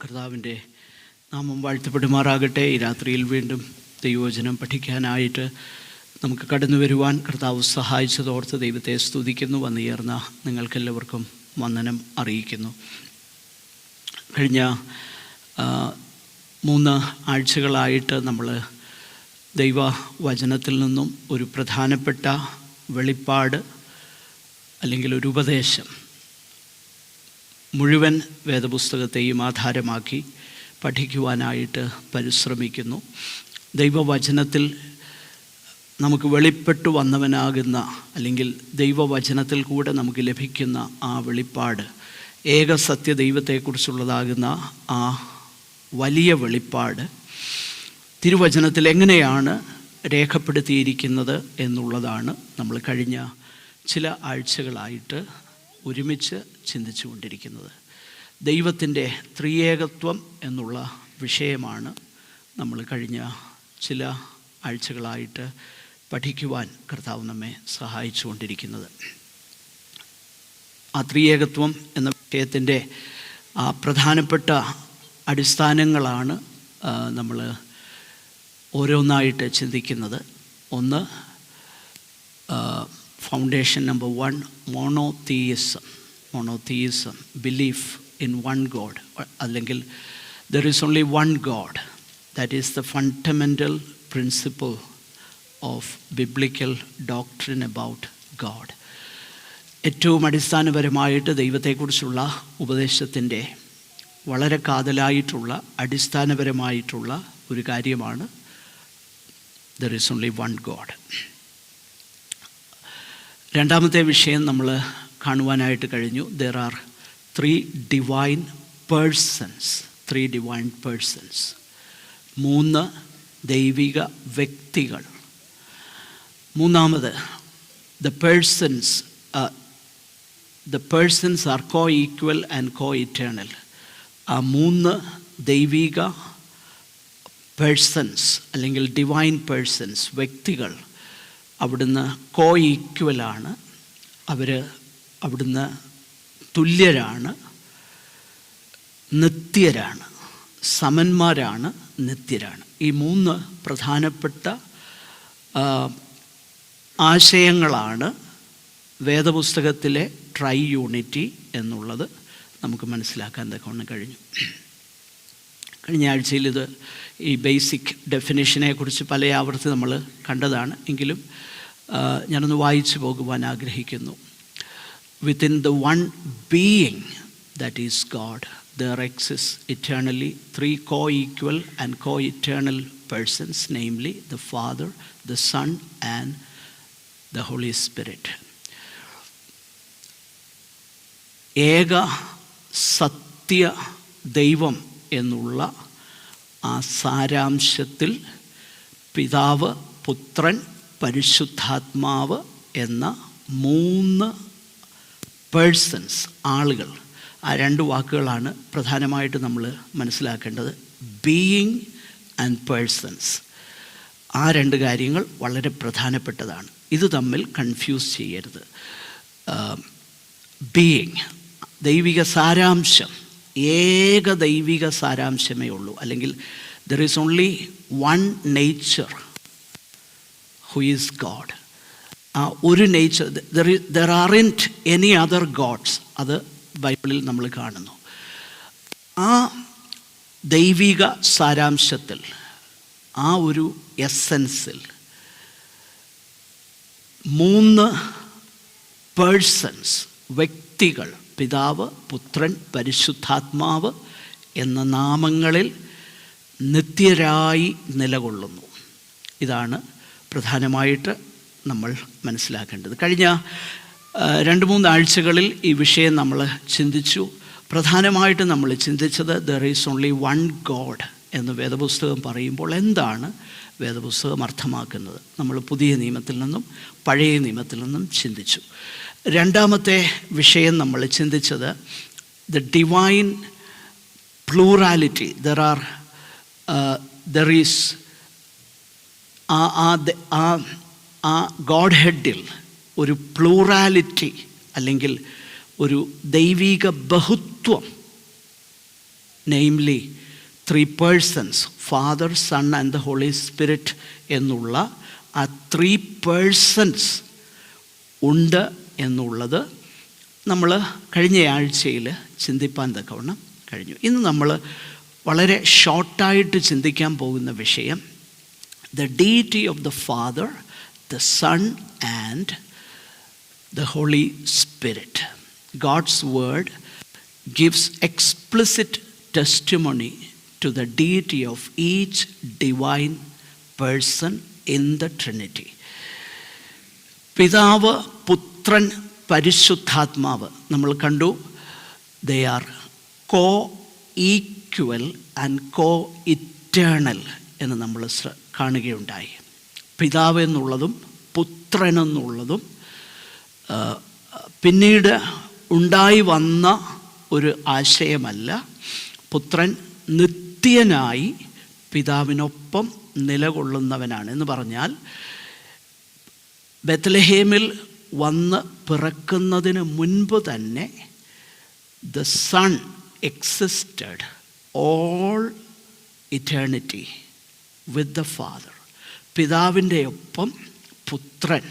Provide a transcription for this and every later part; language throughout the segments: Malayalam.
കർത്താവിൻ്റെ നാമം വാഴ്ത്തപ്പെടുമാറാകട്ടെ. ഈ രാത്രിയിൽ വീണ്ടും ദൈവവചനം പഠിക്കാനായിട്ട് നമുക്ക് കടന്നു വരുവാൻ കർത്താവ് സഹായിച്ചതോർത്ത് ദൈവത്തെ സ്തുതിക്കുന്നു. വന്നുയർന്ന നിങ്ങൾക്കെല്ലാവർക്കും വന്ദനം അറിയിക്കുന്നു. കഴിഞ്ഞ 3 ആഴ്ചകളായിട്ട് നമ്മൾ ദൈവവചനത്തിൽ നിന്നും ഒരു പ്രധാനപ്പെട്ട വെളിപ്പാട് അല്ലെങ്കിൽ ഒരു ഉപദേശം മുഴുവൻ വേദപുസ്തകത്തെയും ആധാരമാക്കി പഠിക്കുവാനായിട്ട് പരിശ്രമിക്കുന്നു. ദൈവവചനത്തിൽ നമുക്ക് വെളിപ്പെട്ടു വന്നവനാകുന്ന അല്ലെങ്കിൽ ദൈവവചനത്തിൽ കൂടെ നമുക്ക് ലഭിക്കുന്ന ആ വെളിപ്പാട്, ഏക സത്യ ദൈവത്തെക്കുറിച്ചുള്ളതാകുന്ന ആ വലിയ വെളിപ്പാട് തിരുവചനത്തിൽ എങ്ങനെയാണ് രേഖപ്പെടുത്തിയിരിക്കുന്നത് എന്നുള്ളതാണ് നമ്മൾ കഴിഞ്ഞ ചില ആഴ്ചകളായിട്ട് ഒരുമിച്ച് ചിന്തിച്ചു കൊണ്ടിരിക്കുന്നത്. ദൈവത്തിൻ്റെ ത്രിയേകത്വം എന്നുള്ള വിഷയമാണ് നമ്മൾ കഴിഞ്ഞ ചില ആഴ്ചകളായിട്ട് പഠിക്കുവാൻ കർത്താവ് നമ്മെ സഹായിച്ചു കൊണ്ടിരിക്കുന്നത്. ആ ത്രിയേകത്വം എന്ന വിഷയത്തിൻ്റെ ആ പ്രധാനപ്പെട്ട അടിസ്ഥാനങ്ങളാണ് നമ്മൾ ഓരോന്നായിട്ട് ചിന്തിക്കുന്നത്. ഒന്ന്, foundation number 1, monotheism, belief in one God, അല്ലെങ്കിൽ there is only one God. That is the fundamental principle of biblical doctrine about God. ഏറ്റവും അടിസ്ഥാനപരമായിട്ട് ദൈവത്തെക്കുറിച്ചുള്ള ഉപദേശത്തിൻ്റെ വളരെ കാതലായിട്ടുള്ള അടിസ്ഥാനപരമായിട്ടുള്ള ഒരു കാര്യമാണ് there is only one God. രണ്ടാമത്തെ വിഷയം നമ്മൾ കാണുവാനായിട്ട് കഴിഞ്ഞു. There are 3 divine persons. 3 ദൈവിക വ്യക്തികൾ. മൂന്നാമത്, the persons are co-equal and co-eternal. ആ 3 ദൈവിക പേഴ്സൺസ് അല്ലെങ്കിൽ ഡിവൈൻ പേഴ്സൺസ്, വ്യക്തികൾ അവിടുന്ന് കോ-ഈക്വലാണ്. അവർ അവിടുന്ന് തുല്യരാണ്, നിത്യരാണ്, സമന്മാരാണ്, നിത്യരാണ്. ഈ 3 പ്രധാനപ്പെട്ട ആശയങ്ങളാണ് വേദപുസ്തകത്തിലെ ട്രൈ യൂണിറ്റി എന്നുള്ളത് നമുക്ക് മനസ്സിലാക്കാൻ തക്കവണ്ണം കഴിഞ്ഞു. കഴിഞ്ഞ ആഴ്ചയിൽ ഈ ബേസിക് ഡെഫിനിഷനെക്കുറിച്ച് പല ആവർത്തി നമ്മൾ കണ്ടതാണ്. എങ്കിലും ഞാനൊന്ന് വായിച്ചു പോകുവാൻ ആഗ്രഹിക്കുന്നു. Within the one being, that is God, there exists eternally 3 co-equal and co-eternal persons, namely the Father, the Son, and the Holy Spirit. ഏക സത്യ ദൈവം എന്നുള്ള ആ സാരാംശത്തിൽ പിതാവ്, പുത്രൻ, പരിശുദ്ധാത്മാവ് എന്ന 3 പേഴ്സൺസ്, ആളുകൾ. ആ 2 വാക്കുകളാണ് പ്രധാനമായിട്ട് നമ്മൾ മനസ്സിലാക്കേണ്ടത്. Being and persons. ആ 2 കാര്യങ്ങൾ വളരെ പ്രധാനപ്പെട്ടതാണ്. ഇത് തമ്മിൽ കൺഫ്യൂസ് ചെയ്യരുത്. ബീയിങ്, ദൈവിക സാരാംശം, ഏക ദൈവിക സാരാംശമേ ഉള്ളൂ. അല്ലെങ്കിൽ there is only one nature who is God. ആ ഒരു nature, there aren't any other gods. അത് ബൈബിളിൽ നമ്മൾ കാണുന്നു. ആ ദൈവിക സാരാംശത്തിൽ, ആ ഒരു എസൻസിൽ 3 പേഴ്സൺസ്, വ്യക്തികൾ, പിതാവ്, പുത്രൻ, പരിശുദ്ധാത്മാവ് എന്ന നാമങ്ങളിൽ നിത്യരായി നിലകൊള്ളുന്നു. ഇതാണ് പ്രധാനമായിട്ട് നമ്മൾ മനസ്സിലാക്കേണ്ടത്. കഴിഞ്ഞ 2-3 ആഴ്ചകളിൽ ഈ വിഷയം നമ്മൾ ചിന്തിച്ചു. പ്രധാനമായിട്ട് നമ്മൾ ചിന്തിച്ചത് there is only one God എന്ന് വേദപുസ്തകം പറയുമ്പോൾ എന്താണ് വേദപുസ്തകം അർത്ഥമാക്കുന്നത്. നമ്മൾ പുതിയ നിയമത്തിൽ നിന്നും പഴയ നിയമത്തിൽ നിന്നും ചിന്തിച്ചു. രണ്ടാമത്തെ വിഷയം നമ്മൾ ചിന്തിച്ചത് the divine plurality. There is ആ ഗോഡ് ഹെഡിൽ ഒരു പ്ലൂറാലിറ്റി അല്ലെങ്കിൽ ഒരു ദൈവിക ബഹുത്വം namely 3 persons, Father, Son and the Holy Spirit എന്നുള്ള ആ 3 persons ഉണ്ട് എന്നുള്ളത് നമ്മൾ കഴിഞ്ഞ ആഴ്ചയിൽ ചിന്തിപ്പാൻ തക്കവണ്ണം കഴിഞ്ഞു. ഇന്ന് നമ്മൾ വളരെ ഷോർട്ടായിട്ട് ചിന്തിക്കാൻ പോകുന്ന വിഷയം the deity of the Father, the Son and the Holy Spirit. God's word gives explicit testimony to the deity of each divine person in the Trinity. പിതാവ്, പുത്രൻ, പരിശുദ്ധാത്മാവ് നമ്മൾ കണ്ടു. they are co-equal and co-eternal എന്ന് നമ്മൾ കാണുകയുണ്ടായി. പിതാവ് എന്നുള്ളതും പുത്രനെന്നുള്ളതും പിന്നീട് ഉണ്ടായി വന്ന ഒരു ആശയമല്ല. പുത്രൻ നിത്യനായി പിതാവിനൊപ്പം നിലകൊള്ളുന്നവനാണ് എന്ന് പറഞ്ഞാൽ ബെത്ലഹേമിൽ വന്ന് പിറക്കുന്നതിന് മുൻപ് തന്നെ the Son existed all eternity with the Father. പിതാവിൻ്റെ ഒപ്പം പുത്രൻ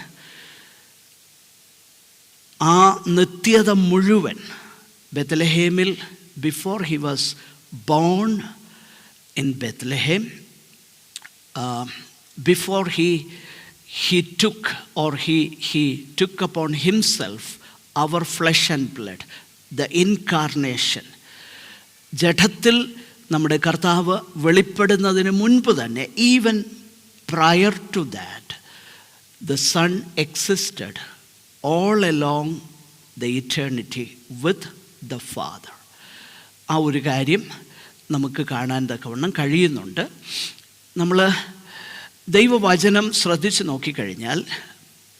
ആ നിത്യത മുഴുവൻ ബെത്ലഹേമിൽ before he was born in Bethlehem, before he took upon himself our flesh and blood, the incarnation. ജഡത്തിൽ നമ്മുടെ കർത്താവ് വെളിപ്പെടുന്നതിന് മുൻപ് തന്നെ, even prior to that, the Son existed all along the eternity with the Father. ആ ഒരു കാര്യം നമുക്ക് കാണാൻ തക്കവണ്ണം കഴിയുന്നുണ്ട്. നമ്മൾ ദൈവവചനം ശ്രദ്ധിച്ച് നോക്കിക്കഴിഞ്ഞാൽ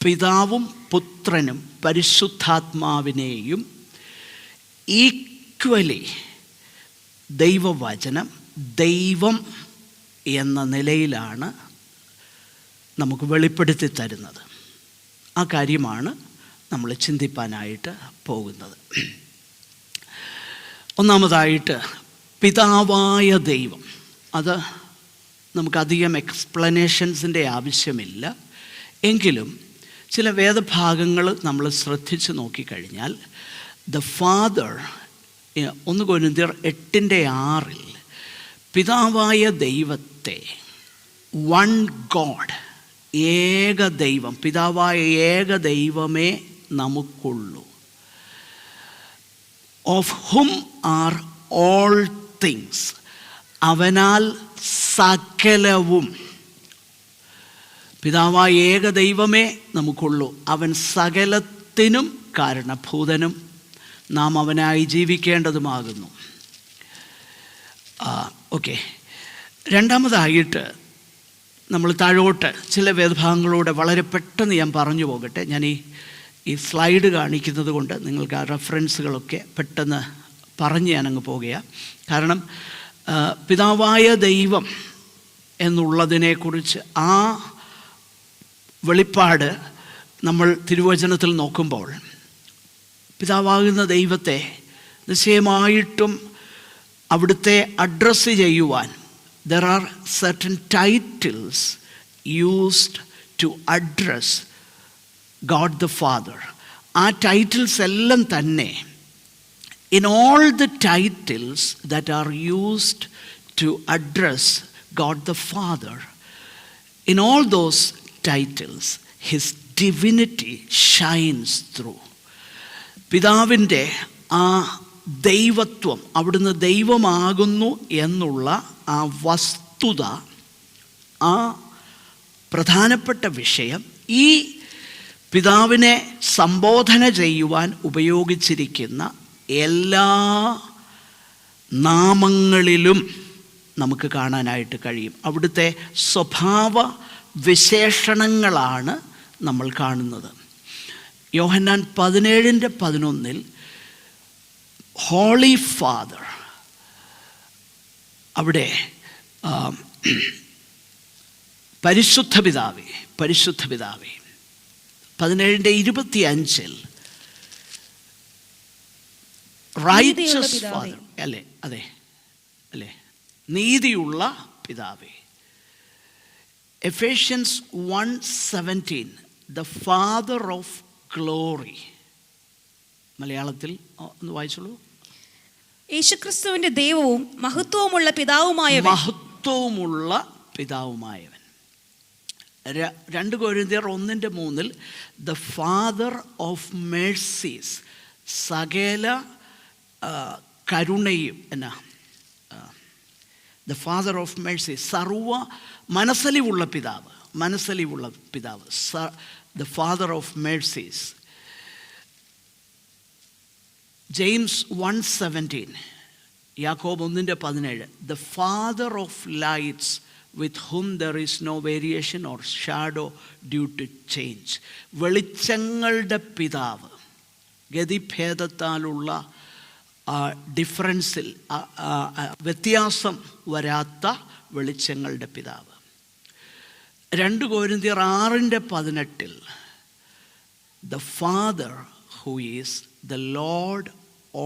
പിതാവും പുത്രനും പരിശുദ്ധാത്മാവിനെയും ഈക്വലി ദൈവവചനം ദൈവം എന്ന നിലയിലാണ് നമുക്ക് വെളിപ്പെടുത്തി തരുന്നത്. ആ കാര്യമാണ് നമ്മൾ ചിന്തിപ്പാനായിട്ട് പോകുന്നത്. ഒന്നാമതായിട്ട് പിതാവായ ദൈവം, അത് നമുക്കധികം എക്സ്പ്ലനേഷൻസിൻ്റെ ആവശ്യമില്ല. എങ്കിലും ചില വേദഭാഗങ്ങൾ നമ്മൾ ശ്രദ്ധിച്ച് നോക്കിക്കഴിഞ്ഞാൽ ദ ഫാദർ, 1 കൊരിന്ത്യർ 8:6 പിതാവായ ദൈവത്തെ വൺ ഗോഡ്, ഏക ദൈവം, പിതാവായ ഏക ദൈവമേ നമുക്കുള്ളൂ, of whom are all things, അവനാൽ സകലവും. പിതാവായ ഏക ദൈവമേ നമുക്കുള്ളൂ, അവൻ സകലത്തിനും കാരണഭൂതനും നാം അവനായി ജീവിക്കേണ്ടതുമാകുന്നു. ഓക്കെ. രണ്ടാമതായിട്ട് നമ്മൾ താഴോട്ട് ചില വേദഭാഗങ്ങളൂടെ വളരെ പെട്ടെന്ന് ഞാൻ പറഞ്ഞു പോകട്ടെ. ഞാൻ ഈ സ്ലൈഡ് കാണിക്കുന്നത് കൊണ്ട് നിങ്ങൾക്ക് ആ റെഫറൻസുകളൊക്കെ പെട്ടെന്ന് പറഞ്ഞ് ഞാനങ്ങ് പോകുകയാണ്. കാരണം പിതാവായ ദൈവം എന്നുള്ളതിനെക്കുറിച്ച് ആ വെളിപ്പാട് നമ്മൾ തിരുവചനത്തിൽ നോക്കുമ്പോൾ പിതാവാകുന്ന ദൈവത്തെ നിശ്ചയമായിട്ടും അവിടുത്തെ അഡ്രസ്സ് ചെയ്യുവാൻ there are certain titles used to address God the Father. ആ ടൈറ്റിൽസ് എല്ലാം തന്നെ, in all the titles that are used to address God the Father, in all those titles his divinity shines through. പിതാവിൻ്റെ ആ ദൈവത്വം, അവിടുന്ന് ദൈവമാകുന്നു എന്നുള്ള ആ വസ്തുത, ആ പ്രധാനപ്പെട്ട വിഷയം ഈ പിതാവിനെ സംബോധന ചെയ്യുവാൻ ഉപയോഗിച്ചിരിക്കുന്ന എല്ലാ നാമങ്ങളിലും നമുക്ക് കാണാനായിട്ട് കഴിയും. അവിടുത്തെ സ്വഭാവ വിശേഷണങ്ങളാണ് നമ്മൾ കാണുന്നത്. യോഹന്നാൻ 17:11 ഹോളി ഫാദർ, അവിടെ പരിശുദ്ധ പിതാവേ 17:25 റൈച്ചസ് ഫാദർ, അല്ലേ? അതെ, അല്ലേ? നീതിയുള്ള പിതാവേ. Ephesians 1:17 the father of glory. മലയാളത്തിൽ ഒന്ന് വായിച്ചോളൂ. യേശുക്രിസ്തുവിന്റെ ദൈവവും മഹത്വവുമുള്ള പിതാവുമായവൻ. മഹത്വവുമുള്ള പിതാവുമായവൻ. 2 കൊരിന്ത്യർ 1:3 ദ ഫാദർ ഓഫ് മേഴ്സീസ്, സകല കരുണയും എന്നാ, ദ ഫാദർ ഓഫ് മേഴ്സീസ്, സർവ മനസ്സലിവുള്ള പിതാവ്, മനസ്സലിവുള്ള പിതാവ്, the father of mercies. James 1:17, യാക്കോബ് 1:17 the father of lights with whom there is no variation or shadow due to change. വെളിച്ചങ്ങളുടെ പിതാവ്, ഗതിഭേദത്താലുള്ള ഡിഫറൻസിൽ വ്യത്യാസം വരാത്ത വെളിച്ചങ്ങളുടെ പിതാവ്. 2 കൊരിന്ത്യർ 6:18 the father who is the Lord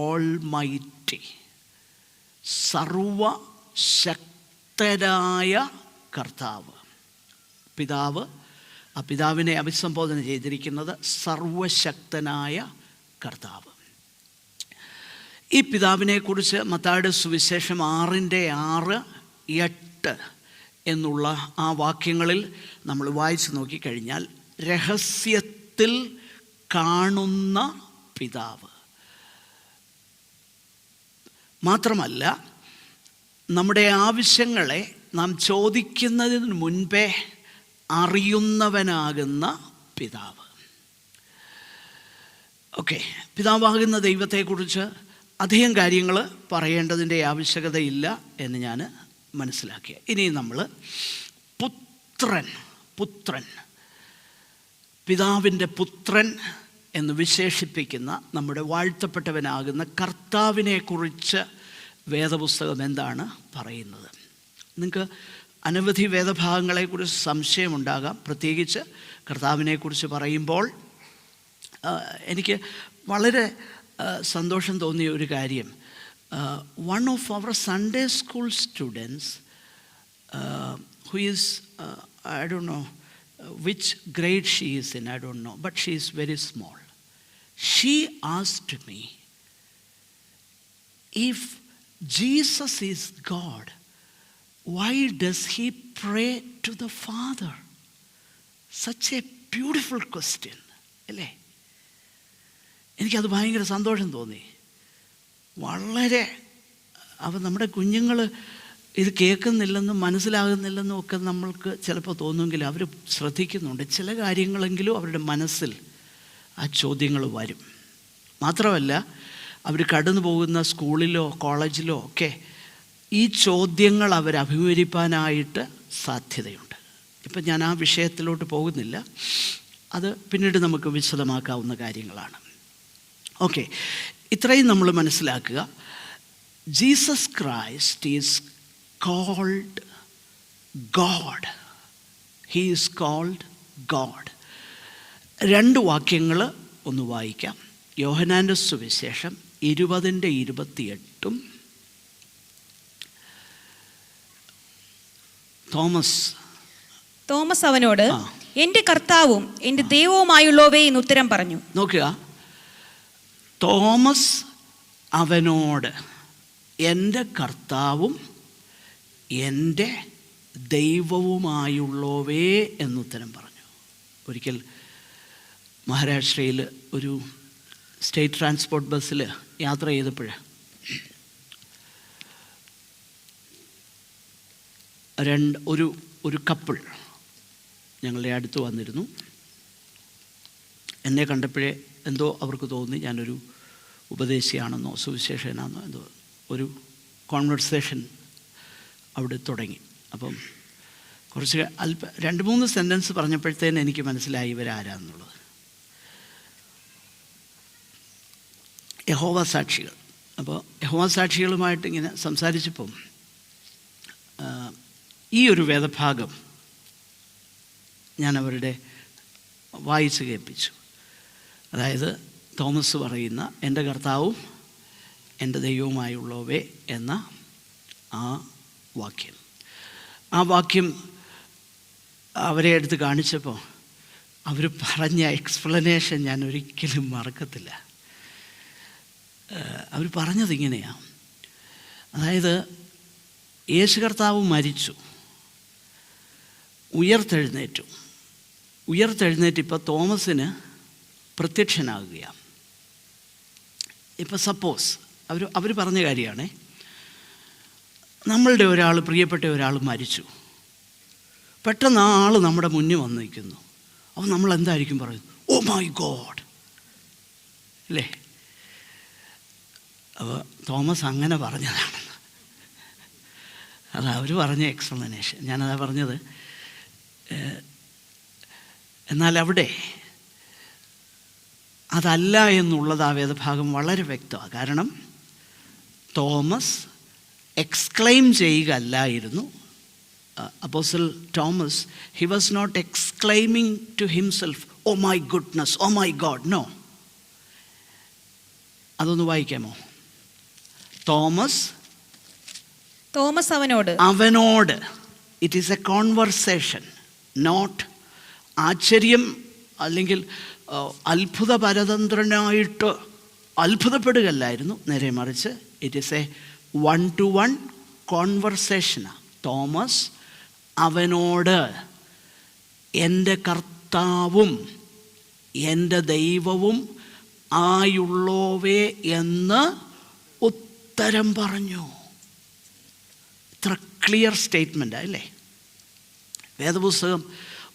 almighty, സർവശക്തനായ കർത്താവ്. പിതാവ്, ആ പിതാവിനെ അഭിസംബോധന ചെയ്തിരിക്കുന്നത് സർവശക്തനായ കർത്താവ്. ഈ പിതാവിനെക്കുറിച്ച് മത്തായിയുടെ സുവിശേഷം 6:6-8 എന്നുള്ള ആ വാക്യങ്ങളിൽ നമ്മൾ വായിച്ചു നോക്കിക്കഴിഞ്ഞാൽ രഹസ്യത്തിൽ കാണുന്ന പിതാവ് മാത്രമല്ല, നമ്മുടെ ആവശ്യങ്ങളെ നാം ചോദിക്കുന്നതിന് മുൻപേ അറിയുന്നവനാകുന്ന പിതാവ്. ഓക്കെ, പിതാവാകുന്ന ദൈവത്തെക്കുറിച്ച് അധികം കാര്യങ്ങൾ പറയേണ്ടതിൻ്റെ ആവശ്യകതയില്ല എന്ന് ഞാൻ മനസ്സിലാക്കി. ഇനി നമ്മൾ പുത്രൻ, പിതാവിൻ്റെ പുത്രൻ എന്ന് വിശേഷിപ്പിക്കുന്ന നമ്മുടെ വാഴ്ത്തപ്പെട്ടവനാകുന്ന കർത്താവിനെക്കുറിച്ച് വേദപുസ്തകം എന്താണ് പറയുന്നത്? നിങ്ങൾക്ക് അനവധി വേദഭാഗങ്ങളെക്കുറിച്ച് സംശയമുണ്ടാകാം. പ്രത്യേകിച്ച് കർത്താവിനെക്കുറിച്ച് പറയുമ്പോൾ എനിക്ക് വളരെ സന്തോഷം തോന്നിയ ഒരു കാര്യം, one of our Sunday school students who is I don't know which grade she is in, I don't know, but she is very small. She asked me, if Jesus is God, why does he pray to the Father? Such a beautiful question, അല്ലേ? എനിക്കത് ഭയങ്കര സന്തോഷം തോന്നി. വളരെ നമ്മുടെ കുഞ്ഞുങ്ങൾ ഇത് കേൾക്കുന്നില്ലെന്നും മനസ്സിലാകുന്നില്ലെന്നും ഒക്കെ നമ്മൾക്ക് ചിലപ്പോൾ തോന്നുമെങ്കിൽ അവർ ശ്രദ്ധിക്കുന്നുണ്ട്. ചില കാര്യങ്ങളെങ്കിലും അവരുടെ മനസ്സിൽ ആ ചോദ്യങ്ങൾ വരും. മാത്രമല്ല, അവർ കടന്നു പോകുന്ന സ്കൂളിലോ കോളേജിലോ ഒക്കെ ഈ ചോദ്യങ്ങൾ അവർ അഭിമുഖീകരിക്കാനായിട്ട് സാധ്യതയുണ്ട്. ഇപ്പം ഞാൻ ആ വിഷയത്തിലോട്ട് പോകുന്നില്ല, അത് പിന്നീട് നമുക്ക് വിശദമാക്കാവുന്ന കാര്യങ്ങളാണ്. ഓക്കെ, ഇത്രയും നമ്മൾ മനസ്സിലാക്കുക. Jesus Christ is called God. He is called God. 2 വാക്യങ്ങൾ ഒന്ന് വായിക്കാം. യോഹന്നാൻ്റെ സുവിശേഷം 20:28. തോമസ് അവനോട്, എൻ്റെ കർത്താവും എൻ്റെ ദൈവവുമായുള്ളവേ എന്ന് ഉത്തരം പറഞ്ഞു. നോക്കുക, തോമസ് അവനോട് എൻ്റെ കർത്താവും എൻ്റെ ദൈവവുമായുള്ളവേ എന്നുത്തരം പറഞ്ഞു. ഒരിക്കൽ മഹാരാഷ്ട്രയിൽ ഒരു സ്റ്റേറ്റ് ട്രാൻസ്പോർട്ട് ബസ്സിൽ യാത്ര ചെയ്തപ്പോൾ ഒരു കപ്പിൾ ഞങ്ങളുടെ അടുത്ത് വന്നിരുന്നു. എന്നെ കണ്ടപ്പോഴേ എന്തോ അവർക്ക് തോന്നി ഞാനൊരു ഉപദേശിയാണെന്നോ സുവിശേഷനാണെന്നോ എന്തോ ഒരു കോൺവെർസേഷൻ അവിടെ തുടങ്ങി. അപ്പം കുറച്ച് 2-3 സെൻറ്റൻസ് പറഞ്ഞപ്പോഴത്തേന് എനിക്ക് മനസ്സിലായി ഇവരാരാന്നുള്ളത്. യഹോവ സാക്ഷികൾ. അപ്പോൾ യഹോവ സാക്ഷികളുമായിട്ട് ഇങ്ങനെ സംസാരിച്ചപ്പം ഈ ഒരു വേദഭാഗം ഞാൻ അവരുടെ വായിച്ച് കേൾപ്പിച്ചു. അതായത് തോമസ് പറയുന്ന എൻ്റെ കർത്താവും എൻ്റെ ദൈവവുമായുള്ളവേ എന്ന ആ വാക്യം. ആ വാക്യം അവരെ എടുത്ത് കാണിച്ചപ്പോൾ അവർ പറഞ്ഞ എക്സ്പ്ലനേഷൻ ഞാൻ ഒരിക്കലും മറക്കത്തില്ല. അവർ പറഞ്ഞത് ഇങ്ങനെയാണ്. അതായത് യേശു കർത്താവ് മരിച്ചു, ഉയർത്തെഴുന്നേറ്റ് ഇപ്പോൾ തോമസിന് പ്രത്യക്ഷനാകുകയാണ്. ഇപ്പോൾ സപ്പോസ് അവർ പറഞ്ഞ കാര്യമാണേ, നമ്മളുടെ ഒരാൾ, പ്രിയപ്പെട്ട ഒരാൾ മരിച്ചു, പെട്ടെന്ന് ആ ആൾ നമ്മുടെ മുന്നിൽ വന്ന് നിൽക്കുന്നു. അപ്പോൾ നമ്മൾ എന്തായിരിക്കും പറയുന്നത്? ഓ മൈ ഗോഡ്, അല്ലേ? അപ്പോൾ തോമസ് അങ്ങനെ പറഞ്ഞതാണെന്ന്, അത് അവർ പറഞ്ഞ എക്സ്പ്ലനേഷൻ. ഞാനതാ പറഞ്ഞത്. എന്നാൽ അവിടെ അതല്ല എന്നുള്ളത് ആ വേദഭാഗം വളരെ വ്യക്തമാണ്. കാരണം തോമസ് എക്സ്ക്ലെയിം ചെയ്യുകയല്ലായിരുന്നു. Apostle Thomas, he was not exclaiming to himself, oh my goodness, oh my God, no. അതൊന്ന് വായിക്കാമോ? തോമസ് അവനോട്, it is a conversation, not ആശ്ചര്യം അല്ലെങ്കിൽ അത്ഭുത പരതന്ത്രനായിട്ട് അത്ഭുതപ്പെടുകയല്ലായിരുന്നു, നേരെ മറിച്ച് ഇറ്റ് ഈസ് എ 1-to-1 കോൺവെർസേഷനാണ്. തോമസ് അവനോട്, എൻ്റെ കർത്താവും എൻ്റെ ദൈവവും ആയുള്ളോവേ എന്ന് ഉത്തരം പറഞ്ഞു. ഇത്ര ക്ലിയർ സ്റ്റേറ്റ്മെൻ്റ് അല്ലേ? വേദപുസ്തകം,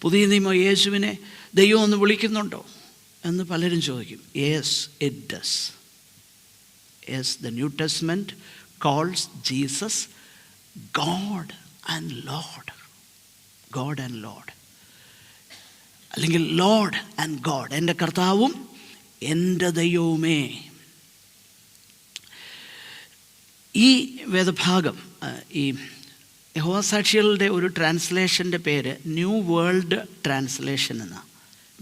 പുതിയ നിയമം യേശുവിനെ ദൈവം ഒന്ന് വിളിക്കുന്നുണ്ടോ എന്ന് പലരും ചോദിക്കും. Yes, it does. Yes, the new testament calls Jesus God and Lord. God and Lord, അല്ലെങ്കിൽ ലോർഡ് ആൻഡ് ഗോഡ്, എൻ്റെ കർത്താവും എൻ്റെ ദൈവവുമേ. ഈ വേദഭാഗം, ഈ യഹോവസാക്ഷികളുടെ ഒരു ട്രാൻസ്ലേഷൻ്റെ പേര് ന്യൂ വേൾഡ് ട്രാൻസ്ലേഷൻ എന്നാണ്.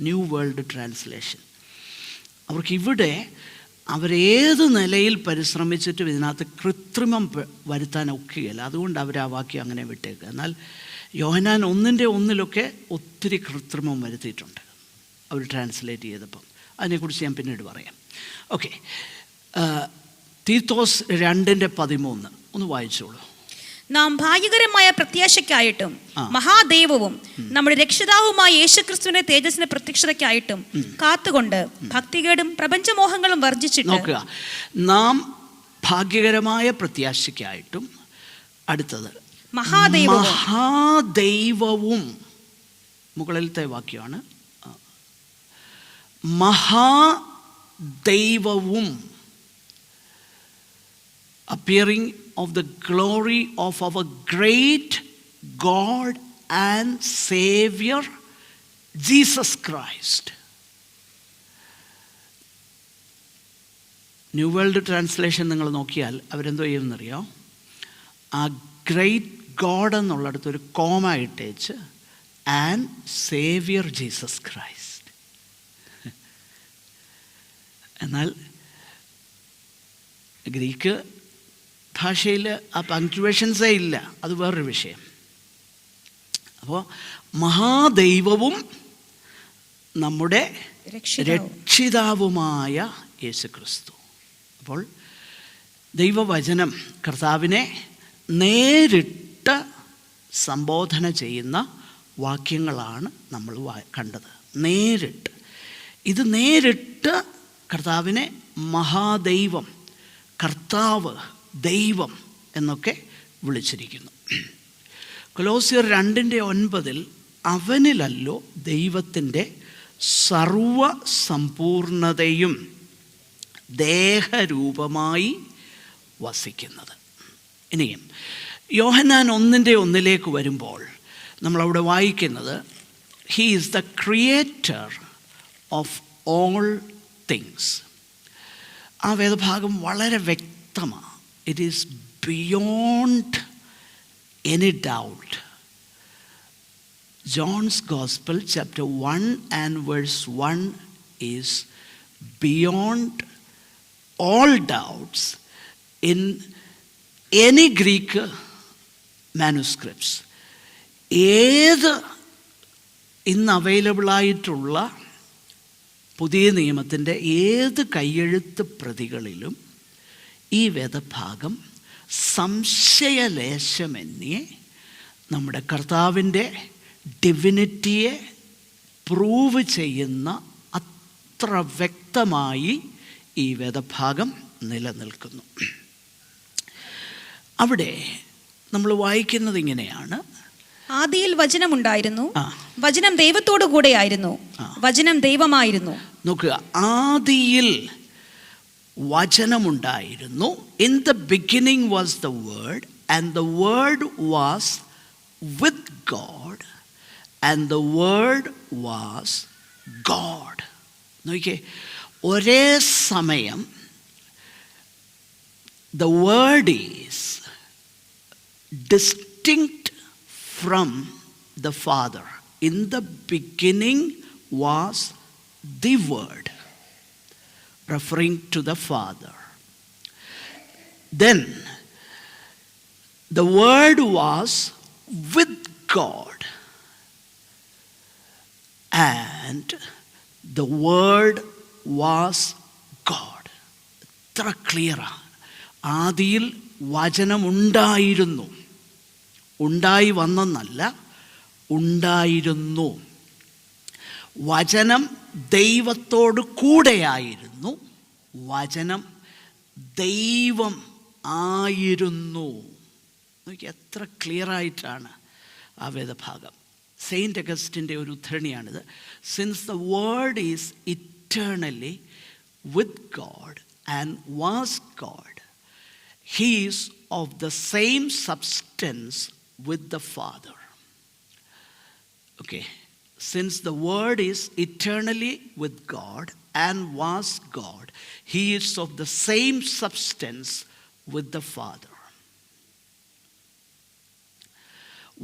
New world translation. അവർക്കിവിടെ അവരേത് നിലയിൽ പരിശ്രമിച്ചിട്ടും ഇതിനകത്ത് കൃത്രിമം വരുത്താൻ ഒക്കുകയില്ല. അതുകൊണ്ട് അവർ ആ വാക്യം അങ്ങനെ വിട്ടേക്കുക. എന്നാൽ യോഹന്നാൻ 1:1 ഒത്തിരി കൃത്രിമം വരുത്തിയിട്ടുണ്ട് അവർ ട്രാൻസ്ലേറ്റ് ചെയ്തപ്പം. അതിനെക്കുറിച്ച് ഞാൻ പിന്നീട് പറയാം. ഓക്കെ, തീത്തോസ് 2:13 ഒന്ന് വായിച്ചോളൂ. നാം ഭാഗ്യകരമായ പ്രത്യാശയ്ക്കായിട്ടും മഹാദൈവവും നമ്മുടെ രക്ഷിതാവുമായ യേശുക്രിസ്തുവിന്റെ തേജസ്സിന്റെ പ്രത്യക്ഷതയ്ക്കായിട്ടും കാത്തുകൊണ്ട് ഭക്തികേടും പ്രപഞ്ചമോഹങ്ങളും വർജിച്ചിട്ട്. നോക്കുക, നാം ഭാഗ്യകരമായ പ്രത്യാശയ്ക്കായിട്ടും, അടുത്തത് മഹാദൈവവും, മുകളിലത്തെ വാക്യമാണ്, മഹാദൈവവും, appearing of the glory of our great God and Savior Jesus Christ. New world translation നിങ്ങൾ നോക്കിയാൽ അവരെന്തോ ചെയ്യുമെന്നറിയോ? ആ ഗ്രേറ്റ് ഗോഡ് എന്നുള്ളിടത്ത് ഒരു കോമ ഇട്ടേച്ച് ആൻഡ് സേവിയർ ജീസസ് ക്രൈസ്റ്റ്. എന്നാൽ ഗ്രീക്ക് ഭാഷയിൽ ആ പങ്ക്ച്വേഷൻസേ ഇല്ല, അത് വേറൊരു വിഷയം. അപ്പോൾ മഹാദൈവവും നമ്മുടെ രക്ഷിതാവുമായ യേശുക്രിസ്തു. അപ്പോൾ ദൈവവചനം കർത്താവിനെ നേരിട്ട് സംബോധന ചെയ്യുന്ന വാക്യങ്ങളാണ് നമ്മൾ കണ്ടത്. നേരിട്ട്, ഇത് നേരിട്ട് കർത്താവിനെ മഹാദൈവം, കർത്താവ്, ദൈവം എന്നൊക്കെ വിളിച്ചിരിക്കുന്നു. കൊലോസ്യർ 2:9 അവനിലല്ലോ ദൈവത്തിൻ്റെ സർവസമ്പൂർണതയും ദേഹരൂപമായി വസിക്കുന്നത്. ഇനിയും യോഹന്നാൻ 1:1 വരുമ്പോൾ നമ്മളവിടെ വായിക്കുന്നത് he is the creator of all things. ആ വേദഭാഗം വളരെ വ്യക്തമാണ്. It is beyond any doubt. John's Gospel chapter 1 and verse 1 is beyond all doubts in any Greek manuscripts, ഏത് ഇന്ന് അവൈലബിളായിട്ടുള്ള പുതിയ നിയമത്തിൻ്റെ ഏത് കയ്യെഴുത്ത് പ്രതികളിലും ഈ വേദഭാഗം സംശയലേശമെന്നേ നമ്മുടെ കർത്താവിൻ്റെ ഡിവിനിറ്റിയെ പ്രൂവ് ചെയ്യുന്ന അത്ര വ്യക്തമായി ഈ വേദഭാഗം നിലനിൽക്കുന്നു. അവിടെ നമ്മൾ വായിക്കുന്നത് ഇങ്ങനെയാണ്: ആദിയിൽ വചനമുണ്ടായിരുന്നു, വചനം ദൈവത്തോടു കൂടെയായിരുന്നു, വചനം ദൈവമായിരുന്നു. നോക്കുക, ആദിയിൽ വചനമുണ്ടായിരുന്നു. In the beginning was the word, and the word was with God, and the word was God. നോക്കിയേ, ഒരേ സമയം the word is distinct from the Father. In the beginning was the Word, referring to the Father. Then the Word was with God, and the Word was God. എത്ര ക്ലിയറാണ്! ആദിയിൽ വചനമുണ്ടായിരുന്നു, ഉണ്ടായി വന്നെന്നല്ല, ഉണ്ടായിരുന്നു. വചനം ദൈവത്തോട് കൂടെയായിരുന്നു, വചനം ദൈവം ആയിരുന്നു. നോക്കി, എത്ര ക്ലിയറായിട്ടാണ് ആ വേദഭാഗം. സെയിൻറ്റ് അഗസ്റ്റിൻ്റെ ഒരു ഉദ്ധരണിയാണിത്. Since the word is eternally with God and was God, he is of the same substance with the Father. Okay, since the Word is eternally with God and was God, he is of the same substance with the Father.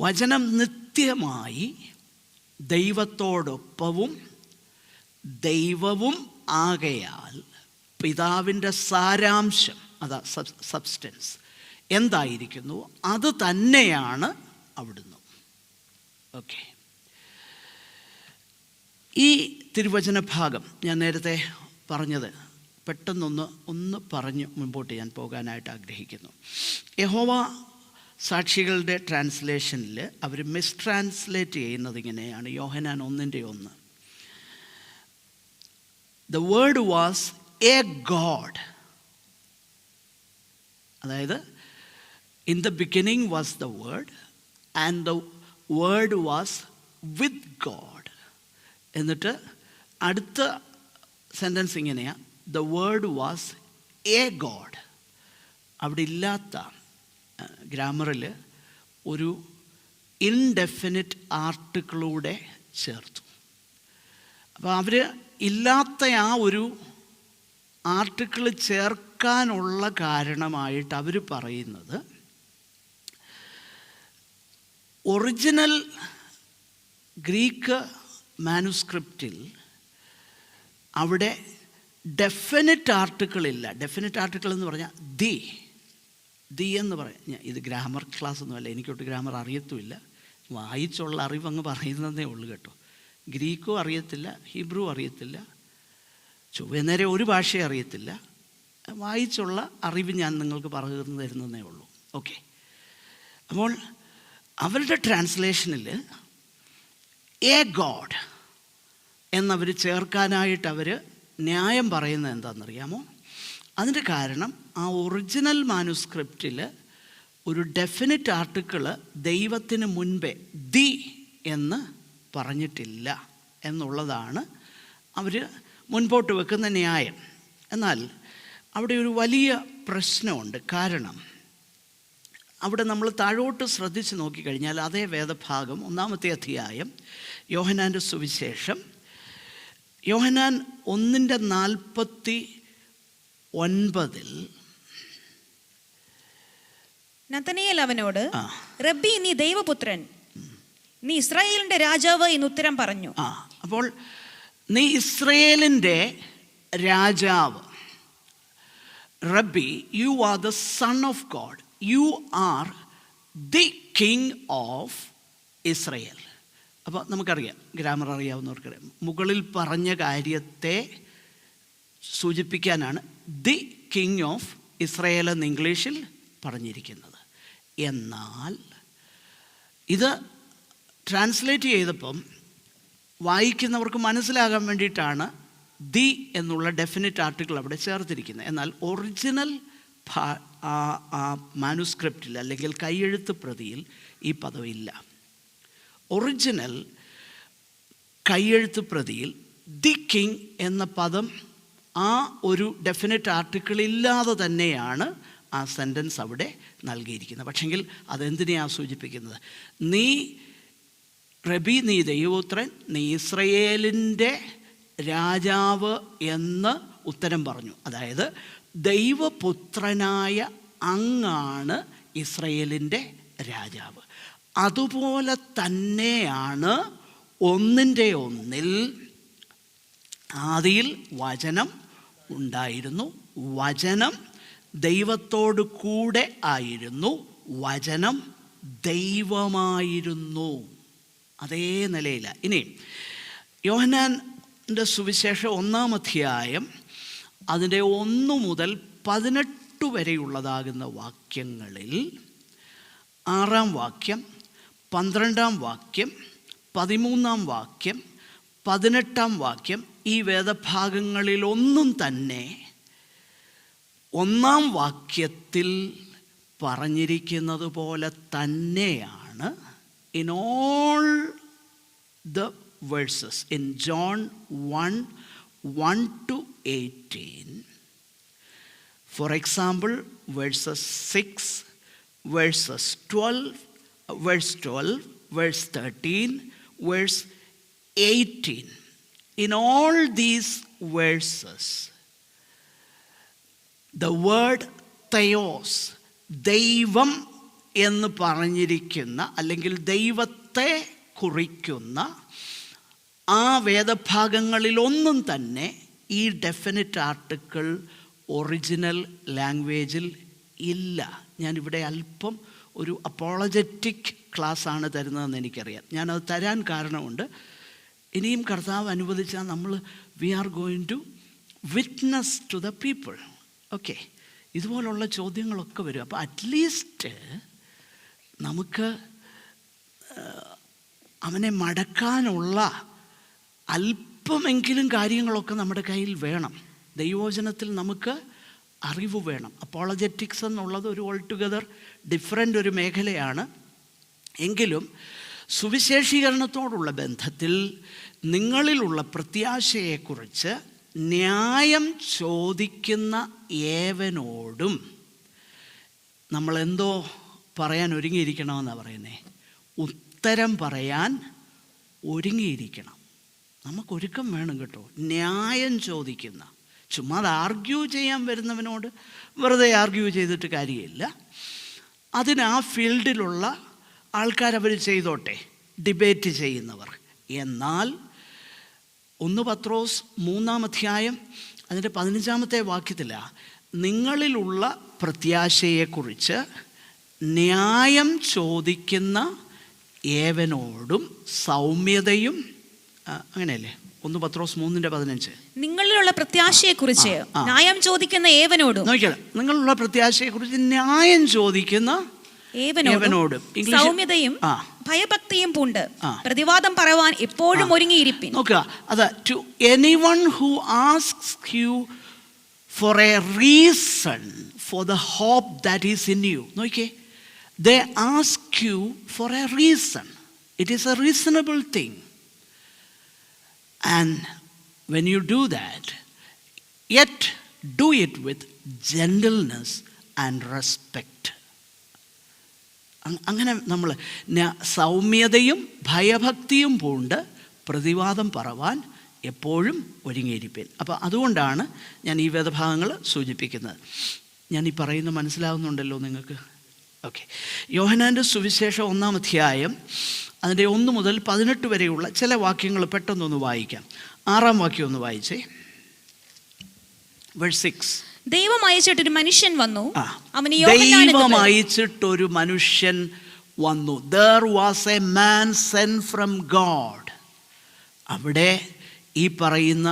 വചനം നിത്യമായി ദൈവത്തോടൊപ്പവും ദൈവവും ആകയാൽ പിതാവിൻ്റെ സാരാംശം, അതാ സബ്സ്റ്റൻസ്, എന്തായിരിക്കുന്നു അത് തന്നെയാണ് അവിടുന്ന്. ഓക്കെ, ഈ തിരുവചന ഭാഗം ഞാൻ നേരത്തെ പറഞ്ഞത് പെട്ടെന്നൊന്ന് പറഞ്ഞ് മുൻപോട്ട് ഞാൻ പോകാനായിട്ട് ആഗ്രഹിക്കുന്നു. യഹോവ സാക്ഷികളുടെ ട്രാൻസ്ലേഷനിൽ അവർ മിസ്ട്രാൻസ്ലേറ്റ് ചെയ്യുന്നത് ഇങ്ങനെയാണ്. യോഹന്നാൻ 1:1, the word was a God. അതായത്, in the beginning was the word and the word was with God. എന്നിട്ട് അടുത്ത സെൻറ്റൻസ് ഇങ്ങനെയാണ്, the word was a God. അവിടെ ഇല്ലാത്ത ഗ്രാമറിൽ ഒരു ഇൻഡെഫിനിറ്റ് ആർട്ടിക്കിളൂടെ ചേർത്തു. അപ്പോൾ അവർ ഇല്ലാത്ത ആ ഒരു ആർട്ടിക്കിൾ ചേർക്കാനുള്ള കാരണമായിട്ട് അവർ പറയുന്നത്, ഒറിജിനൽ ഗ്രീക്ക് മാനുസ്ക്രിപ്റ്റിൽ അവിടെ ഡെഫിനിറ്റ് ആർട്ടിക്കിൾ ഇല്ല. ഡെഫിനിറ്റ് ആർട്ടിക്കിൾ എന്ന് പറഞ്ഞാൽ ദി എന്ന് പറയാം. ഇത് ഗ്രാമർ ക്ലാസ് ഒന്നുമല്ല, എനിക്കൊട്ട് ഗ്രാമർ അറിയത്തുമില്ല, വായിച്ചുള്ള അറിവ് അങ്ങ് പറയുന്നതേ ഉള്ളൂ കേട്ടോ. ഗ്രീക്കും അറിയത്തില്ല, ഹീബ്രു അറിയത്തില്ല, ചൊവ്വേന്നേരെ ഒരു ഭാഷയെ അറിയത്തില്ല. വായിച്ചുള്ള അറിവ് ഞാൻ നിങ്ങൾക്ക് പറഞ്ഞു തരുന്നതേ ഉള്ളൂ. ഓക്കെ, അപ്പോൾ അവരുടെ ട്രാൻസ്ലേഷനിൽ എ ഗോഡ് എന്നവർ ചേർക്കാനായിട്ട് അവർ ന്യായം പറയുന്നത് എന്താണെന്നറിയാമോ? അതിൻ്റെ കാരണം, ആ ഒറിജിനൽ മാനുസ്ക്രിപ്റ്റിൽ ഒരു ഡെഫിനിറ്റ് ആർട്ടിക്കിൾ ദൈവത്തിന് മുൻപേ ദി എന്ന് പറഞ്ഞിട്ടില്ല എന്നുള്ളതാണ് അവർ മുൻപോട്ട് വെക്കുന്ന ന്യായം. എന്നാൽ അവിടെ ഒരു വലിയ പ്രശ്നമുണ്ട്. കാരണം അവിടെ നമ്മൾ താഴോട്ട് ശ്രദ്ധിച്ച് നോക്കിക്കഴിഞ്ഞാൽ അതേ വേദഭാഗം 1-ാമത്തെ അധ്യായം യോഹന്നാൻ്റെ സുവിശേഷം, യോഹന്നാൻ 1:49 നഥനയേൽ അവനോട്, റബ്ബി, നീ ദൈവപുത്രൻ, നീ ഇസ്രായേലിന്റെ രാജാവ് എന്ന് ഉത്തരം പറഞ്ഞു. അപ്പോൾ നീ ഇസ്രായേലിൻ്റെ രാജാവ്, റബ്ബി, you are the son of God. You are the king of Israel. അപ്പോൾ നമുക്കറിയാം, ഗ്രാമർ അറിയാവുന്നവർക്കറിയാം, മുകളിൽ പറഞ്ഞ കാര്യത്തെ സൂചിപ്പിക്കാനാണ് ദി കിങ് ഓഫ് ഇസ്രയേൽ എന്ന് ഇംഗ്ലീഷിൽ പറഞ്ഞിരിക്കുന്നത്. എന്നാൽ ഇത് ട്രാൻസ്ലേറ്റ് ചെയ്തപ്പം വായിക്കുന്നവർക്ക് മനസ്സിലാകാൻ വേണ്ടിയിട്ടാണ് ദി എന്നുള്ള ഡെഫിനിറ്റ് ആർട്ടിക്കിൾ അവിടെ ചേർത്തിരിക്കുന്നത്. എന്നാൽ ഒറിജിനൽ മാനുസ്ക്രിപ്റ്റിൽ അല്ലെങ്കിൽ കൈയെഴുത്ത് പ്രതിയിൽ ഈ പദമില്ല. ഒറിജിനൽ കൈയെഴുത്ത് പ്രതിയിൽ ദി കിങ് എന്ന പദം ആ ഒരു ഡെഫിനിറ്റ് ആർട്ടിക്കിൾ ഇല്ലാതെ തന്നെയാണ് ആ സെൻറ്റൻസ് അവിടെ നൽകിയിരിക്കുന്നത്. പക്ഷെങ്കിൽ അതെന്തിനെയാണ് സൂചിപ്പിക്കുന്നത്? നീ റബി, നീ ദൈവപുത്രൻ, നീ ഇസ്രയേലിൻ്റെ രാജാവ് എന്ന് ഉത്തരം പറഞ്ഞു. അതായത് ദൈവപുത്രനായ അങ്ങാണ് ഇസ്രയേലിൻ്റെ രാജാവ്. അതുപോലെ തന്നെയാണ് ഒന്നിൻ്റെ ഒന്നിൽ ആദിയിൽ വചനം ഉണ്ടായിരുന്നു, വചനം ദൈവത്തോട് കൂടെ ആയിരുന്നു, വചനം ദൈവമായിരുന്നു. അതേ നിലയിലാണ്. ഇനി യോഹന്നാൻ്റെ സുവിശേഷം 1-ാം അധ്യായം അതിൻ്റെ 1 മുതൽ 18 വരെയുള്ളതാകുന്ന വാക്യങ്ങളിൽ 6-ാം വാക്യം, 12-ാം വാക്യം, 13-ാം വാക്യം, 18-ാം വാക്യം, ഈ വേദഭാഗങ്ങളിലൊന്നും തന്നെ 1-ാം വാക്യത്തിൽ പറഞ്ഞിരിക്കുന്നത് പോലെ തന്നെയാണ് in all the verses in John 1:1-18. For example, verses 6, verses 12, verse 12, verse 13, verse 18. In all these verses, the word theos, ദൈവം എന്ന് പറഞ്ഞിരിക്കുന്ന അല്ലെങ്കിൽ ദൈവത്തെ കുറിക്കുന്ന ആ വേദഭാഗങ്ങളിലൊന്നും തന്നെ ഈ ഡെഫിനിറ്റ് ആർട്ടിക്കിൾ ഒറിജിനൽ ലാംഗ്വേജിൽ ഇല്ല. ഞാനിവിടെ അല്പം ഒരു അപ്പോളജറ്റിക് ക്ലാസ്സാണ് തരുന്നതെന്ന് എനിക്കറിയാം. ഞാനത് തരാൻ കാരണമുണ്ട്. ഇനിയും കർത്താവ് അനുവദിച്ചാൽ നമ്മൾ we are going to witness to the people. Okay, ഇതുപോലുള്ള ചോദ്യങ്ങളൊക്കെ വരും. അപ്പോൾ അറ്റ്ലീസ്റ്റ് നമുക്ക് അവനെ മടക്കാനുള്ള അല്പമെങ്കിലും കാര്യങ്ങളൊക്കെ നമ്മുടെ കയ്യിൽ വേണം. ദൈവവചനത്തിൽ നമുക്ക് അറിവ് വേണം. അപ്പോളജറ്റിക്സ് എന്നുള്ളത് ഒരു ഓൾ ടുഗദർ ഡിഫറെൻ്റ് ഒരു മേഖലയാണ്. എങ്കിലും സുവിശേഷീകരണത്തോടുള്ള ബന്ധത്തിൽ നിങ്ങളിലുള്ള പ്രത്യാശയെക്കുറിച്ച് ന്യായം ചോദിക്കുന്ന ഏവനോടും നമ്മളെന്തോ പറയാൻ ഒരുങ്ങിയിരിക്കണമെന്നാണ് പറയുന്നത്. ഉത്തരം പറയാൻ ഒരുങ്ങിയിരിക്കണം. നമുക്കൊരുക്കം വേണം കേട്ടോ. ന്യായം ചോദിക്കുന്ന, ചുമ്മാ അത് ആർഗ്യൂ ചെയ്യാൻ വരുന്നവനോട് വെറുതെ ആർഗ്യൂ ചെയ്തിട്ട് കാര്യമില്ല. അതിന് ആ ഫീൽഡിലുള്ള ആൾക്കാരവർ ചെയ്തോട്ടെ, ഡിബേറ്റ് ചെയ്യുന്നവർ. എന്നാൽ 1 പത്രോസ് 3-ാം അധ്യായം അതിൻ്റെ 15-ാമത്തെ വാക്യത്തിലാണ് നിങ്ങളിലുള്ള പ്രത്യാശയെക്കുറിച്ച് ന്യായം ചോദിക്കുന്ന ഏവനോടും സൗമ്യതയും, അങ്ങനെയല്ലേ 1 പത്രോസ് 3:15, നിങ്ങളിലുള്ള പ്രത്യാശയെക്കുറിച്ച് ന്യായം ചോദിക്കുന്ന ഏവനോടും. നോക്കിയാൽ നിങ്ങളുള്ള പ്രത്യാശയെക്കുറിച്ച് ന്യായം ചോദിക്കുന്ന ഏവനോടും സൗമ്യതയും ഭയഭക്തിയും പൂണ്ട് പ്രതിവാദം പറവാൻ എപ്പോഴും ഒരുങ്ങിയിരിപ്പിൻ. നോക്കുക, അതാ to anyone who asks you for a reason for the hope that is in you. നോക്കിയേ, they ask you for a reason. It is a reasonable thing. And when you do that, yet do it with gentleness and respect. അങ്ങനെ നമ്മൾ സൗമ്യതയും ഭയഭക്തിയും പൂണ്ട് പ്രതിവാദം പറവാൻ എപ്പോഴും ഒരുങ്ങിയിരിപ്പേൻ. അപ്പോൾ അതുകൊണ്ടാണ് ഞാൻ ഈ വേദഭാഗങ്ങൾ സൂചിപ്പിക്കുന്നത്. ഞാൻ ഈ പറയുന്നത് മനസ്സിലാവുന്നുണ്ടല്ലോ നിങ്ങൾക്ക്? ഓക്കെ, യോഹന്നാൻ്റെ സുവിശേഷം 1-ാം അധ്യായം അതിൻ്റെ 1 മുതൽ 18 വരെയുള്ള ചില വാക്യങ്ങൾ പെട്ടെന്നൊന്ന് വായിക്കാം. 6-ാം വാക്യം ഒന്ന് വായിച്ചേ. Verse 6. ദൈവം അയച്ചിട്ടൊരു മനുഷ്യൻ വന്നു, അവന് ദൈവം അയച്ചിട്ടൊരു മനുഷ്യൻ വന്നു. There was a man sent from God. അവിടെ ഈ പറയുന്ന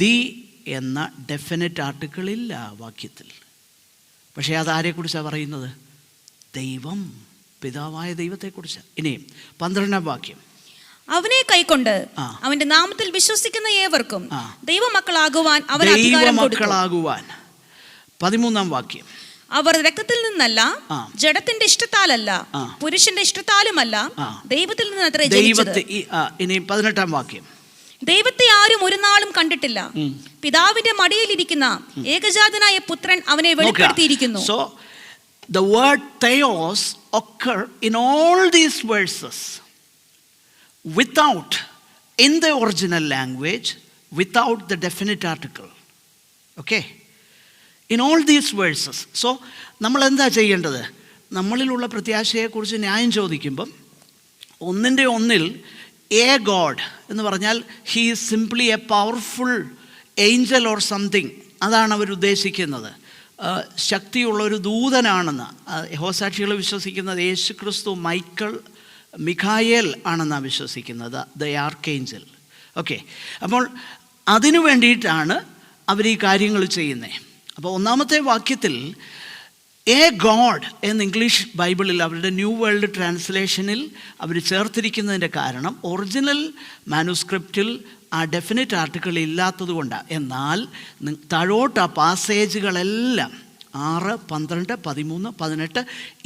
ദി എന്ന ഡെഫിനറ്റ് ആർട്ടിക്കിൾ ഇല്ല വാക്യത്തിൽ. പക്ഷേ അതാരെക്കുറിച്ചാണ് പറയുന്നത്? ദൈവം, പിതാവായ ദൈവത്തെക്കുറിച്ച്. ഇനിയും 12-ാം വാക്യം, അവനെ കൈക്കൊണ്ട് അവന്റെ നാമത്തിൽ വിശ്വസിക്കുന്ന ഏവർക്കും ദൈവമക്കളാകുവാൻ അവൻ അധികാരം കൊടുത്തു. 13-ാം വാക്യം, അവർ രക്തത്തിൽ നിന്നല്ല, ജഡത്തിന്റെ ഇഷ്ടത്താലല്ല, പുരുഷന്റെ ഇഷ്ടത്താലുമല്ല, ദൈവത്തിൽ നിന്നത്രേ ജനിച്ചത്. ഇനി 18-ാം വാക്യം, ദൈവത്തെ ആരും ഒരു നാളും കണ്ടിട്ടില്ല, പിതാവിന്റെ മടിയിലിരിക്കുന്ന ഏകജാതനായ പുത്രൻ അവനെ വെളിപ്പെടുത്തിയിരിക്കുന്നു. So the word theos occur in all these verses without, in the original language, without the definite article. Okay, in all these verses. So നമ്മൾ എന്താ ചെയ്യേണ്ടത്? നമ്മളിലുള്ള പ്രത്യാശയെക്കുറിച്ച് ന്യായം ചോദിക്കുമ്പം ഒന്നിൻ്റെ ഒന്നിൽ എ ഗോഡ് എന്ന് പറഞ്ഞാൽ he is simply A powerful Angel or something, അതാണ് അവർ ഉദ്ദേശിക്കുന്നത്. ശക്തിയുള്ളൊരു ദൂതനാണെന്ന് യഹോസാക്ഷികൾ വിശ്വസിക്കുന്നത്. യേശു ക്രിസ്തു മിഖായേൽ ആണെന്നാണ് വിശ്വസിക്കുന്നത്, ദ ആർക്കേഞ്ചൽ. ഓക്കെ, അപ്പോൾ അതിനു വേണ്ടിയിട്ടാണ് അവർ ഈ കാര്യങ്ങൾ ചെയ്യുന്നത്. അപ്പോൾ 1-ാമത്തെ വാക്യത്തിൽ എ ഗോഡ് എന്ന് ഇംഗ്ലീഷ് ബൈബിളിൽ അവരുടെ ന്യൂ വേൾഡ് ട്രാൻസ്ലേഷനിൽ അവർ ചേർത്തിരിക്കുന്നതിൻ്റെ കാരണം ഒറിജിനൽ മാനുസ്ക്രിപ്റ്റിൽ ആ ഡെഫിനറ്റ് ആർട്ടിക്കിൾ ഇല്ലാത്തത് കൊണ്ടാണ്. എന്നാൽ താഴോട്ട് ആ പാസേജുകളെല്ലാം 6, 12, 13, 18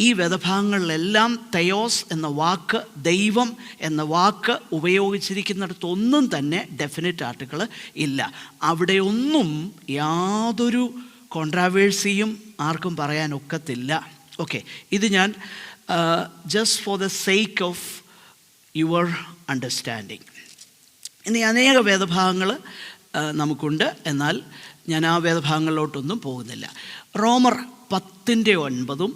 ഈ വേദഭാഗങ്ങളിലെല്ലാം തെയോസ് എന്ന വാക്ക്, ദൈവം എന്ന വാക്ക് ഉപയോഗിച്ചിരിക്കുന്നിടത്തൊന്നും തന്നെ ഡെഫിനറ്റ് ആർട്ടിക്കിൾ ഇല്ല. അവിടെയൊന്നും യാതൊരു കോൺട്രാവേഴ്സിയും ആർക്കും പറയാനൊക്കത്തില്ല. ഓക്കെ, ഇത് ഞാൻ just for the sake of your understanding. ഇനി അനേക വേദഭാഗങ്ങൾ നമുക്കുണ്ട്, എന്നാൽ ഞാൻ ആ വേദഭാഗങ്ങളിലോട്ടൊന്നും പോകുന്നില്ല. റോമർ 10:9,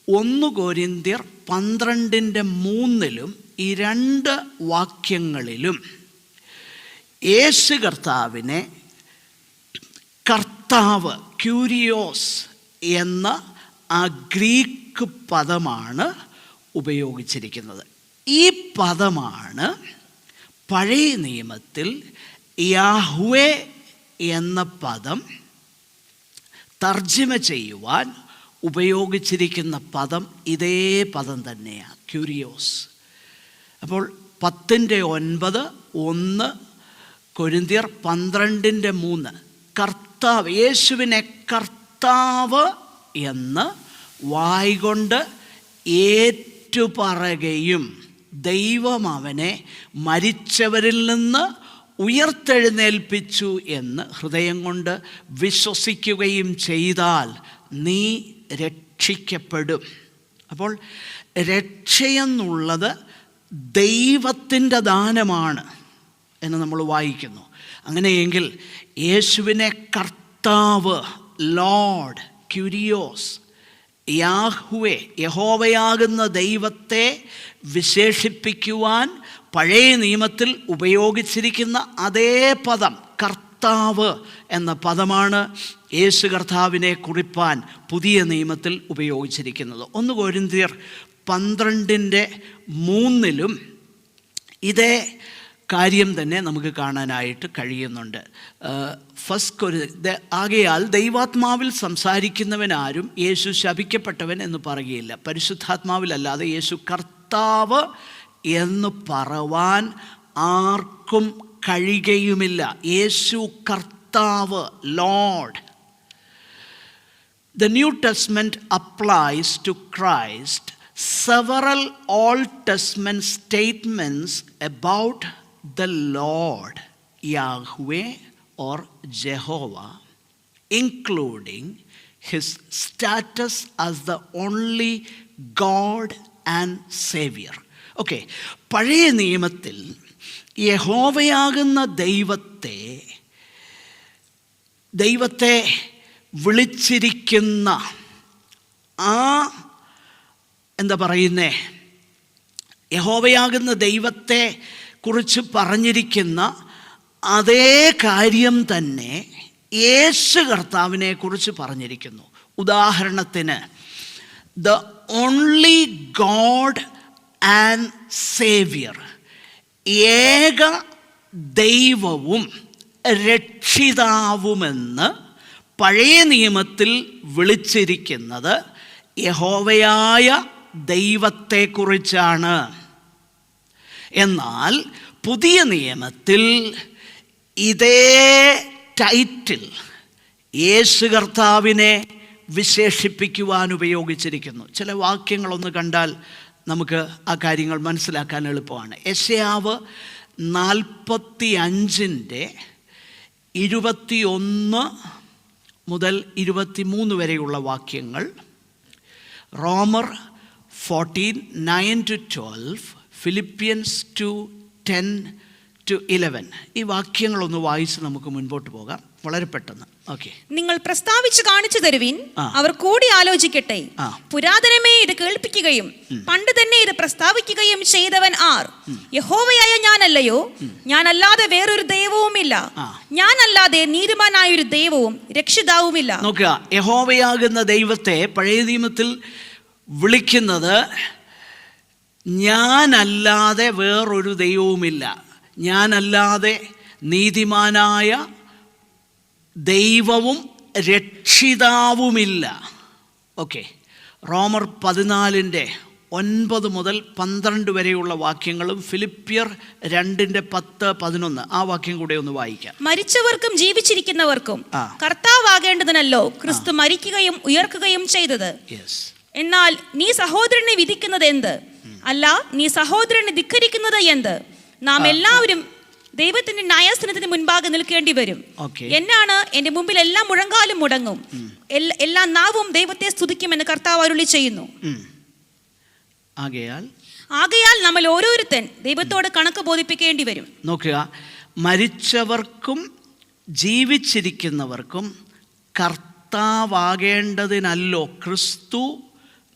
1 കൊരിന്ത്യർ 12:3 ഈ 2 വാക്യങ്ങളിലും യേശു കർത്താവിനെ കർത്താവ്, ക്യൂരിയോസ് എന്ന ആ ഗ്രീക്ക് പദമാണ് ഉപയോഗിച്ചിരിക്കുന്നത്. ഈ പദമാണ് പഴയ നിയമത്തിൽ യാഹ്വേ എന്ന പദം തർജ്ജിമ ചെയ്യുവാൻ ഉപയോഗിച്ചിരിക്കുന്ന പദം. ഇതേ പദം തന്നെയാണ് ക്യൂരിയോസ്. അപ്പോൾ 10:9, 1 കൊരിന്ത്യർ 12:3 കർത്താവ്, യേശുവിനെ കർത്താവ് എന്ന് വായ്കൊണ്ട് ഏറ്റുപറയുകയും ദൈവം അവനെ മരിച്ചവരിൽ നിന്ന് ഉയർത്തെഴുന്നേൽപ്പിച്ചു എന്ന് ഹൃദയം കൊണ്ട് വിശ്വസിക്കുകയും ചെയ്താൽ നീ രക്ഷിക്കപ്പെടും. അപ്പോൾ രക്ഷയെന്നുള്ളത് ദൈവത്തിൻ്റെ ദാനമാണ് എന്ന് നമ്മൾ വായിക്കുന്നു. അങ്ങനെയെങ്കിൽ യേശുവിനെ കർത്താവ്, ലോർഡ്, ക്യൂരിയോസ്, യാഹ്വേ, യഹോവയാകുന്ന ദൈവത്തെ വിശേഷിപ്പിക്കുവാൻ പഴയ നിയമത്തിൽ ഉപയോഗിച്ചിരിക്കുന്ന അതേ പദം, കർത്താവ് എന്ന പദമാണ് യേശു കർത്താവിനെ കുറിപ്പാൻ പുതിയ നിയമത്തിൽ ഉപയോഗിച്ചിരിക്കുന്നത്. 1 കൊരിന്ത്യർ 12:3 ഇതേ കാര്യം തന്നെ നമുക്ക് കാണാനായിട്ട് കഴിയുന്നുണ്ട്. ആകയാൽ ദൈവാത്മാവിൽ സംസാരിക്കുന്നവനാരും യേശു ശപിക്കപ്പെട്ടവൻ എന്ന് പറയുകയില്ല. പരിശുദ്ധാത്മാവിലല്ലാതെ യേശു കർത്താവ് എന്ന് പറവാൻ ആർക്കും കഴിയുകയുമില്ല. യേശു കർത്താവ്, Lord. The New Testament applies to Christ several Old Testament statements about the Lord, Yahweh or Jehovah, including his status as the only God and Savior. Okay, പഴയ നിയമത്തിൽ യഹോവയാകുന്ന ദൈവത്തെ വിളിച്ചിരിക്കുന്ന ആ എന്താ പറയുന്നേ, യഹോവയാകുന്ന ദൈവത്തെ കുറിച്ച് പറഞ്ഞിരിക്കുന്ന അതേ കാര്യം തന്നെ യേശു കർത്താവിനെ കുറിച്ച് പറഞ്ഞിരിക്കുന്നു. ഉദാഹരണത്തിന്, the only God and Saviour, ഏക ദൈവവും രക്ഷിതാവുമെന്ന് പഴയ നിയമത്തിൽ വിളിച്ചിരിക്കുന്നത് യഹോവയായ ദൈവത്തെക്കുറിച്ചാണ്. എന്നാൽ പുതിയ നിയമത്തിൽ ഇതേ ടൈറ്റിൽ യേശു കർത്താവിനെ വിശേഷിപ്പിക്കുവാൻ ഉപയോഗിച്ചിരിക്കുന്നു. ചില വാക്യങ്ങളൊന്ന് കണ്ടാൽ നമുക്ക് ആ കാര്യങ്ങൾ മനസ്സിലാക്കാൻ എളുപ്പമാണ്. യെശയ്യാവ് 45 21 മുതൽ 23 വരെയുള്ള വാക്യങ്ങൾ, റോമർ 14 9-12, ഫിലിപ്പിയൻസ് 2:10-11. ഈ വാക്യങ്ങളൊന്ന് വായിച്ച് നമുക്ക് മുൻപോട്ട് പോകാം വളരെ പെട്ടെന്ന്. ഓക്കെ. നിങ്ങൾ പ്രസ്താവിച്ച് കാണിച്ചു തരുവിൻ, അവർ കൂടി ആലോചിക്കട്ടെ. പുരാതനമേ ഇത് കേൾപ്പിക്കുകയും പണ്ട് തന്നെ ഇത് പ്രസ്താവിക്കുകയും ചെയ്തവൻ ആർ? യഹോവയായ ഞാനല്ലയോ? ഞാനല്ലാതെ വേറൊരു ദൈവവുമില്ല. ഞാനല്ലാതെ നീതിമാനായൊരു ദൈവവും രക്ഷിതാവുമില്ല. നോക്കുക, യഹോവയാകുന്ന ദൈവത്തെ പഴയ നിയമത്തിൽ വിളിക്കുന്നത് ഞാനല്ലാതെ വേറൊരു ദൈവവുമില്ല, ഞാനല്ലാതെ നീതിമാനായ ദൈവവും രക്ഷിതാവുമില്ല. ഓക്കെ. റോമർ 14:9 മുതൽ 12 വരെയുള്ള വാക്യങ്ങളും ഫിലിപ്പിയർ 2:10-11 ആ വാക്യം കൂടെ ഒന്ന് വായിക്കാം. മരിച്ചവർക്കും ജീവിച്ചിരിക്കുന്നവർക്കും കർത്താവാകേണ്ടതിനല്ലോ ക്രിസ്തു മരിക്കുകയും ഉയർക്കുകയും ചെയ്തത്. എന്നാൽ നീ സഹോദരനെ വിധിക്കുന്നത് എന്ത്? അല്ല, നീ സഹോദരനെ ധിക്കരിക്കുന്നത് എന്ത്? നാം എല്ലാവരും ദൈവത്തിന്റെ ന്യായസ്ഥാനത്തിന് മുൻപാകെ നിൽക്കേണ്ടി വരും. എന്നാണ് എന്റെ മുമ്പിൽ എല്ലാ മുഴങ്കാലും മുടങ്ങും, എല്ലാ നാവും ദൈവത്തെ സ്തുതിക്കുമെന്ന് കർത്താവ് അരുളി ചെയ്യുന്നു. ആകയാൽ നമ്മൾ ഓരോരുത്തൻ ദൈവത്തോട് കണക്ക് ബോധിപ്പിക്കേണ്ടി വരും. നോക്കുക, മരിച്ചവർക്കും ജീവിച്ചിരിക്കുന്നവർക്കും കർത്താവാകേണ്ടതിനല്ലോ ക്രിസ്തു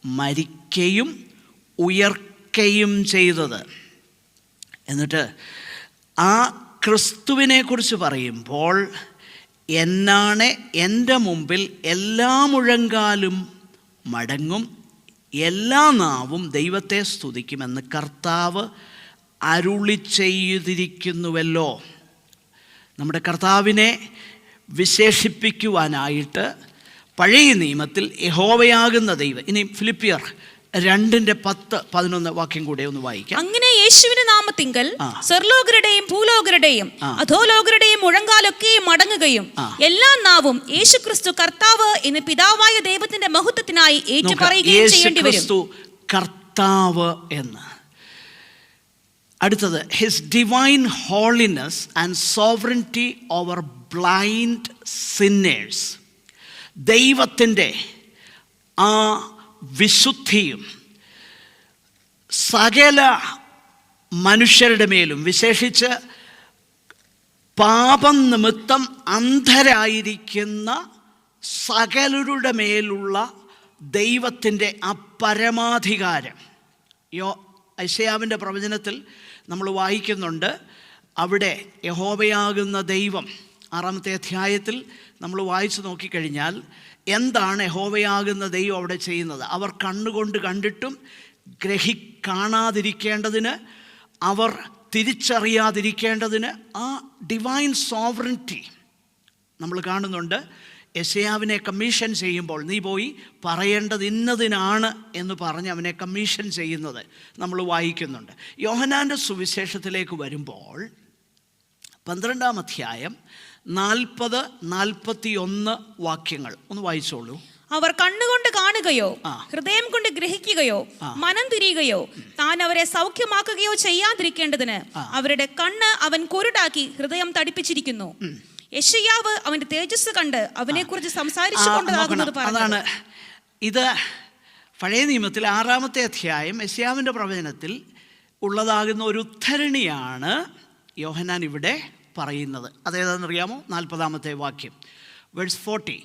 മരിക്കുകയും ഉയർക്കുകയും ചെയ്തത്. എന്നിട്ട് ആ ക്രിസ്തുവിനെ കുറിച്ച് പറയുമ്പോൾ, എന്നാണ് എൻ്റെ മുമ്പിൽ എല്ലാ മുഴങ്കാലും മടങ്ങും, എല്ലാ നാവും ദൈവത്തെ സ്തുതിക്കുമെന്ന് കർത്താവ് അരുളി ചെയ്തിരിക്കുന്നുവല്ലോ. നമ്മുടെ കർത്താവിനെ വിശേഷിപ്പിക്കുവാനായിട്ട് പഴയ നിയമത്തിൽ യഹോവയാകുന്ന ദൈവം. ഇനി ഫിലിപ്പിയർ 2:10-11 വാക്യം കൂടെ ഒന്ന് വായിക്കാം. അങ്ങനെ യേശുവിന്റെ നാമത്തിങ്കൽ സ്വർലോകരുടെയും ഭൂലോകരുടെയും അധോലോകരുടെയും മുഴങ്കാലൊക്കെയും മടങ്ങുകയും എല്ലാ നാവും യേശു ക്രിസ്തു കർത്താവ് എന്ന് പിതാവായ ദൈവത്തിന്റെ മഹത്വത്തിനായി ഏറ്റുപറയുകയും ചെയ്യേണ്ടി വരും. കർത്താവ് എന്ന്. അടുത്തത്, his divine holiness and sovereignty over blind sinners. ദൈവത്തിൻ്റെ ആ വിശുദ്ധിയും സകല മനുഷ്യരുടെ മേലും, വിശേഷിച്ച് പാപം നിമിത്തം അന്ധരായിരിക്കുന്ന സകലരുടെ മേലുള്ള ദൈവത്തിൻ്റെ ആ പരമാധികാരം. യെശയ്യാവിൻ്റെ പ്രവചനത്തിൽ നമ്മൾ വായിക്കുന്നുണ്ട്. അവിടെ യഹോവയാകുന്ന ദൈവം 6-ാമത്തെ അധ്യായത്തിൽ നമ്മൾ വായിച്ചു നോക്കിക്കഴിഞ്ഞാൽ എന്താണ് യഹോവയാകുന്ന ദൈവം അവിടെ ചെയ്യുന്നത്? അവർ കണ്ണുകൊണ്ട് കണ്ടിട്ടും കാണാതിരിക്കേണ്ടതിന്, അവർ തിരിച്ചറിയാതിരിക്കേണ്ടതിന് ആ ഡിവൈൻ സോവറിറ്റി നമ്മൾ കാണുന്നുണ്ട്. യെശയ്യാവിനെ കമ്മീഷൻ ചെയ്യുമ്പോൾ, നീ പോയി പറയേണ്ടത് ഇന്നതിനാണ് എന്ന് പറഞ്ഞ് അവനെ കമ്മീഷൻ ചെയ്യുന്നത് നമ്മൾ വായിക്കുന്നുണ്ട്. യോഹന്നാൻ്റെ സുവിശേഷത്തിലേക്ക് വരുമ്പോൾ 12-ാം അധ്യായം 40-41 വാക്യങ്ങൾ ഒന്ന് വായിച്ചോളൂ. അവർ കണ്ണുകൊണ്ട് കാണുകയോ ഹൃദയം കൊണ്ട് ഗ്രഹിക്കുകയോ മനം തിരിയുകയോ താൻ അവരെ സൗഖ്യമാക്കുകയോ ചെയ്യാതിരിക്കേണ്ടതിന് അവരുടെ കണ്ണ് അവൻ കുരുടാക്കി ഹൃദയം തടിപ്പിച്ചിരിക്കുന്നു. യെശയ്യാവ് അവന്റെ തേജസ് കണ്ട് അവനെ കുറിച്ച് സംസാരിച്ചുകൊണ്ടതാകുന്നത് അതാണ്. ഇത് പഴയ നിയമത്തിൽ 6-ാമത്തെ അധ്യായം യെശയ്യാവിൻ്റെ പ്രവചനത്തിൽ ഉള്ളതാകുന്ന ഒരു ഉദ്ധരണിയാണ് യോഹന്നാൻ ഇവിടെ പറയുന്നത്. അതേതാണെന്നറിയാമോ? 40-ാമത്തെ വാക്യം, വേഴ്സ് 40.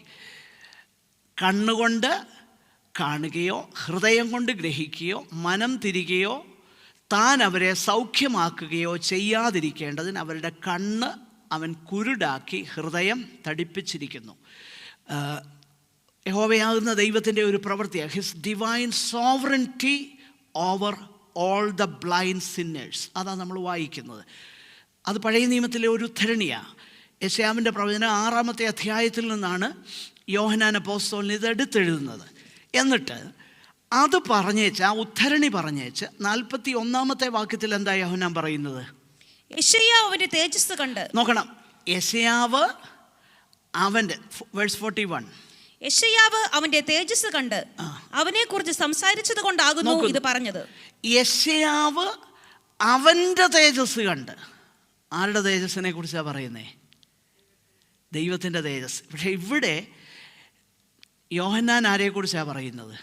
കണ്ണുകൊണ്ട് കാണുകയോ ഹൃദയം കൊണ്ട് ഗ്രഹിക്കുകയോ മനം തിരികയോ താൻ അവരെ സൗഖ്യമാക്കുകയോ ചെയ്യാതിരിക്കേണ്ടതിന് അവരുടെ കണ്ണ് അവൻ കുരുടാക്കി ഹൃദയം തടിപ്പിച്ചിരിക്കുന്നു. യഹോവയാകുന്ന ദൈവത്തിൻ്റെ ഒരു പ്രവൃത്തിയാണ് his divine sovereignty over all the blind sinners. അതാണ് നമ്മൾ വായിക്കുന്നത്. അത് പഴയ നിയമത്തിലെ ഒരു ഉദ്ധരണിയാണ്. യെശയ്യാവിൻ്റെ പ്രവചനം 6-ാമത്തെ അധ്യായത്തിൽ നിന്നാണ് യോഹന്നാൻ അപ്പോസ്തലൻ ഇത് എടുത്തെഴുതുന്നത്. എന്നിട്ട് അത് പറഞ്ഞേച്ച്, ആ ഉദ്ധരണി പറഞ്ഞേച്ച് 41-ാമത്തെ വാക്യത്തിൽ എന്താ യോഹന്നാൻ പറയുന്നത്? യെശയ്യാവ് അവന്റെ തേജസ് കണ്ട്. നോക്കണം, യെശയ്യാവ് അവൻ്റെ വേഴ്സ് 41, യെശയ്യാവ് അവന്റെ തേജസ് കണ്ട് അവനെ കുറിച്ച് സംസാരിച്ചത് കൊണ്ടാകുന്നു ഇത് പറഞ്ഞത്. യെശയ്യാവ് അവൻ്റെ തേജസ് കണ്ട്. ആരുടെ തേജസ്സിനെ കുറിച്ചാണ് പറയുന്നേ? ദൈവത്തിൻ്റെ തേജസ്. പക്ഷെ ഇവിടെ യോഹന്നാൻ ആരെക്കുറിച്ചാണ് പറയുന്നത്?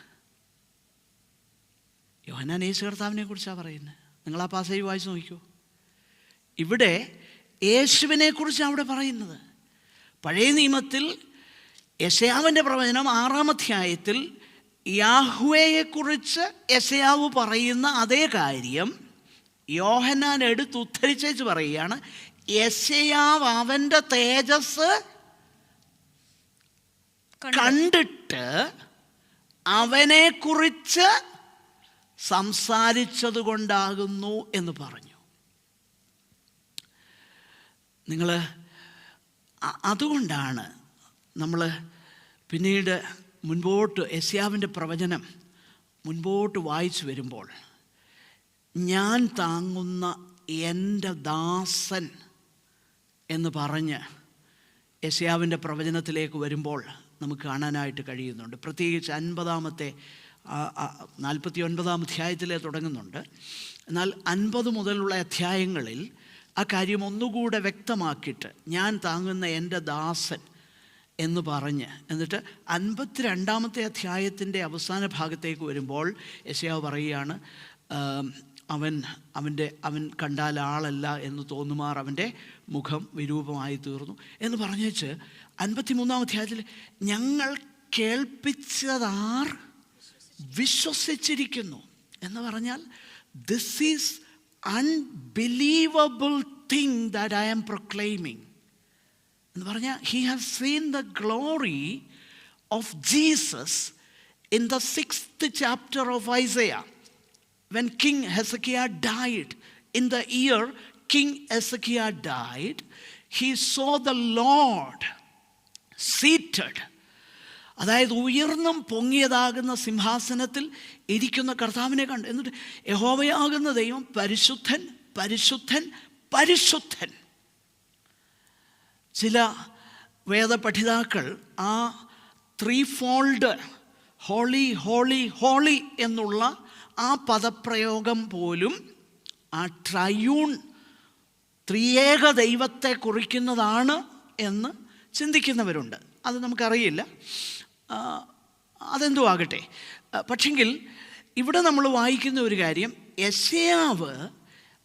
യോഹന്നാൻ യേശു കർത്താവിനെ കുറിച്ചാണ് പറയുന്നത്. നിങ്ങൾ ആ പാസേജ് വായിച്ച് നോക്കൂ. ഇവിടെ യേശുവിനെ കുറിച്ചാണ് അവിടെ പറയുന്നത്. പഴയ നിയമത്തിൽ യെശയ്യാവിൻ്റെ പ്രവചനം 6-ാം അധ്യായത്തിൽ യാഹ്വേയെക്കുറിച്ച് യെശയ്യാവ് പറയുന്ന അതേ കാര്യം യോഹന്നാൻ എടുത്ത് ഉദ്ധരിച്ചേച്ച് പറയുകയാണ്. യെശയ്യാവ് അവൻ്റെ തേജസ് കണ്ടിട്ട് അവനെക്കുറിച്ച് സംസാരിച്ചത് കൊണ്ടാകുന്നു എന്ന് പറഞ്ഞു. നിങ്ങൾ അതുകൊണ്ടാണ് നമ്മൾ പിന്നീട് മുൻപോട്ട് യെശയ്യാവിൻ്റെ പ്രവചനം മുൻപോട്ട് വായിച്ചു വരുമ്പോൾ ഞാൻ താങ്ങുന്ന എൻ്റെ ദാസൻ എന്ന് പറഞ്ഞ് യെശയ്യാവിൻ്റെ പ്രവചനത്തിലേക്ക് വരുമ്പോൾ നമുക്ക് കാണാനായിട്ട് കഴിയുന്നുണ്ട്. പ്രത്യേകിച്ച് 49-ാം അധ്യായത്തിലേ തുടങ്ങുന്നുണ്ട്. എന്നാൽ 50 മുതലുള്ള അധ്യായങ്ങളിൽ ആ കാര്യം ഒന്നുകൂടെ വ്യക്തമാക്കിയിട്ട് ഞാൻ താങ്ങുന്ന എൻ്റെ ദാസൻ എന്ന് പറഞ്ഞ്, എന്നിട്ട് 52-ാമത്തെ അധ്യായത്തിൻ്റെ അവസാന ഭാഗത്തേക്ക് വരുമ്പോൾ യെശയ്യാവ് പറയുകയാണ് അവൻ കണ്ടാൽ ആളല്ല എന്ന് തോന്നുമാർ അവൻ്റെ മുഖം വിരൂപമായി തീർന്നു എന്ന് പറഞ്ഞേച്ച് 53-ാം അധ്യായത്തിൽ ഞങ്ങൾ കേൾപ്പിച്ചതാർ വിശ്വസിച്ചിരിക്കുന്നു എന്ന് പറഞ്ഞാൽ this is unbelievable thing that I am proclaiming എന്ന് പറഞ്ഞാൽ he has seen the glory of Jesus in the 6th chapter of Isaiah. When King Hezekiah died, in the year King Hezekiah died, he saw the Lord seated. അതായത് ഉയർന്നും പൊങ്ങിയതാകുന്ന സിംഹാസനത്തിൽ ഇരിക്കുന്ന കർത്താവിനെ കണ്ട്. എന്നിട്ട് യഹോവയാകുന്ന ദൈവം പരിശുദ്ധൻ പരിശുദ്ധൻ പരിശുദ്ധൻ. ചില വേദപഠിതാക്കൾ ആ 3-fold ഹോളി ഹോളി ഹോളി എന്നുള്ള ആ പദപ്രയോഗം പോലും ആ ട്രയൂൺ ത്രിയേക ദൈവത്തെ കുറിക്കുന്നതാണ് എന്ന് ചിന്തിക്കുന്നവരുണ്ട്. അത് നമുക്കറിയില്ല, അതെന്തോ ആകട്ടെ. പക്ഷെങ്കിൽ ഇവിടെ നമ്മൾ വായിക്കുന്ന ഒരു കാര്യം, യെശയ്യാവ്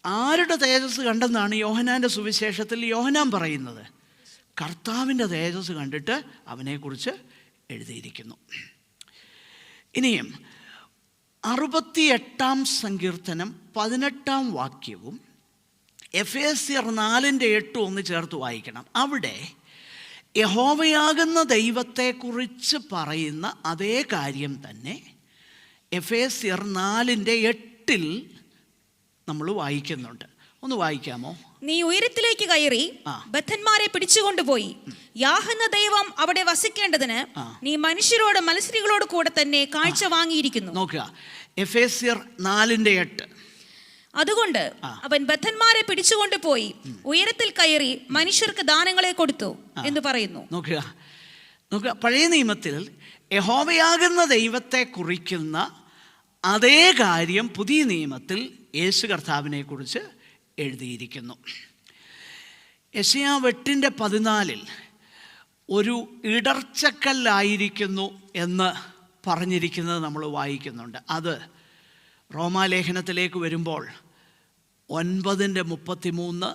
ആരുടെ തേജസ് കണ്ടെന്നാണ് യോഹന്നാൻ്റെ സുവിശേഷത്തിൽ യോഹന്നാൻ പറയുന്നത്? കർത്താവിൻ്റെ തേജസ് കണ്ടിട്ട് അവനെക്കുറിച്ച് എഴുതിയിരിക്കുന്നു. ഇനിയും 68-ാം സങ്കീർത്തനം 18-ാം വാക്യവും എഫേസ്യർ 4:8 ഒന്ന് ചേർത്ത് വായിക്കണം. അവിടെ യഹോവയാകുന്ന ദൈവത്തെക്കുറിച്ച് പറയുന്ന അതേ കാര്യം തന്നെ എഫേസ്യർ 4:8 നമ്മൾ വായിക്കുന്നുണ്ട്. ഒന്ന് വായിക്കാമോ? നീ ഉയരത്തിലേക്ക് കയറി ബദ്ധന്മാരെ പിടിച്ചുകൊണ്ടുപോയി യാഹെന്ന ദൈവം അവിടെ വസിക്കേണ്ടതിന് നീ മനുഷ്യരോട് മത്സരികളോട് കൂടെ തന്നെ കാഴ്ച വാങ്ങിയിരിക്കുന്നു. നോക്കുക, എഫേസ്യർ 4:8. അതുകൊണ്ട് അവൻ ബദ്ധന്മാരെ പിടിച്ചുകൊണ്ടുപോയി ഉയരത്തിൽ കയറി മനുഷ്യർക്ക് ദാനങ്ങളെ കൊടുത്തു എന്ന് പറയുന്നു. നോക്കുക, പഴയ നിയമത്തിൽ യഹോവയാകുന്ന ദൈവത്തെ കുറിക്കുന്ന അതേ കാര്യം പുതിയ നിയമത്തിൽ യേശു കർത്താവിനെ കുറിച്ച് എഴുതിയിരിക്കുന്നു. യെശയ്യാവ് 8:14 ഒരു ഇടർച്ചക്കല്ലായിരിക്കുന്നു എന്ന് പറഞ്ഞിരിക്കുന്നത് നമ്മൾ വായിക്കുന്നുണ്ട്. അത് റോമാലേഖനത്തിലേക്ക് വരുമ്പോൾ 9:33,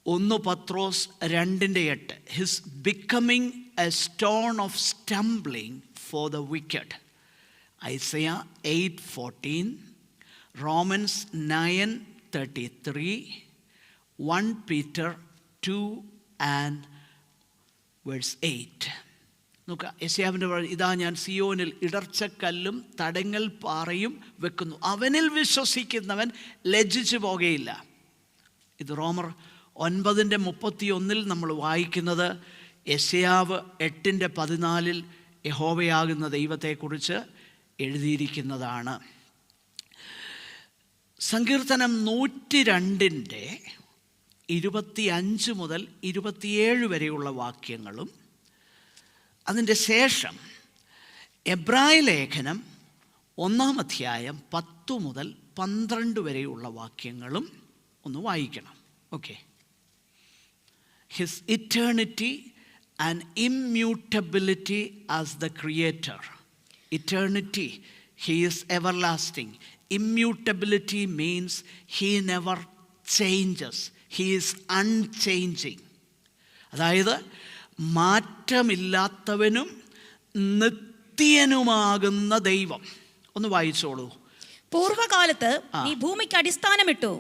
1 Pathros 2:8 his becoming a stone of stumbling for the wicked. Isaiah 8:14, Romans 9:33, 1 Peter 2 and verse 8. നോക്കുക, യെശയ്യാവിൻ്റെ ഇതാ ഞാൻ സിയോനിൽ ഇടർച്ചക്കല്ലും തടങ്ങൽ പാറയും വെക്കുന്നു, അവനിൽ വിശ്വസിക്കുന്നവൻ ലജ്ജിച്ചു പോകുകയില്ല. ഇത് റോമർ 9:31 നമ്മൾ വായിക്കുന്നത് യെശയ്യാവ് 8:14 യഹോവയാകുന്ന ദൈവത്തെക്കുറിച്ച് എഴുതിയിരിക്കുന്നതാണ്. സങ്കീർത്തനം 102 25 മുതൽ 27 വരെയുള്ള വാക്യങ്ങളും അതിൻ്റെ ശേഷം എബ്രായ ലേഖനം 1 അധ്യായം 10 മുതൽ 12 വരെയുള്ള വാക്യങ്ങളും ഒന്ന് വായിക്കണം. Okay. His eternity and immutability as the creator. Eternity, he is everlasting. Immutability means he never changes. He is unchanging. അതായത് മാറ്റമില്ലാത്തവനും നിത്യനുമാകുന്ന ദൈവം. ഒന്ന് വായിച്ചോളൂ. പൂർവകാലത്ത് നീ ഭൂമിക്ക് അടിസ്ഥാനമിട്ടു,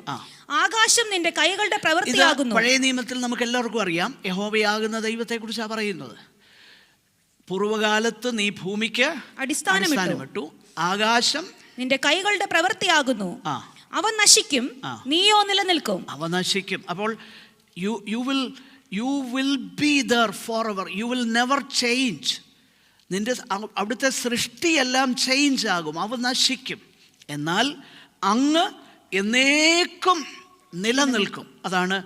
ആകാശം നിന്റെ കൈകളുടെ പ്രവൃത്തിയാകുന്നു. പഴയ നിയമത്തിൽ നമുക്ക് എല്ലാവർക്കും അറിയാം, യഹോവയാകുന്ന ദൈവത്തെക്കുറിച്ചാണ് പറയുന്നത്. പൂർവകാലത്ത് നീ ഭൂമിക്ക് അടിസ്ഥാനമിട്ടു, ആകാശം നിന്റെ കൈകളുടെ പ്രവൃത്തിയാകുന്നു. അവൻ നശിക്കും, നീയോ നിലനിൽക്കും. അവ നശിക്കും. അപ്പോൾ you will be there forever. You will never change. നിന്റെ അവിടുത്തെ സൃഷ്ടിയെല്ലാം ചേഞ്ച് ആകും, അവ നശിക്കും. എന്നാൽ അങ്ങ് എന്നേക്കും നിലനിൽക്കും. അതാണ്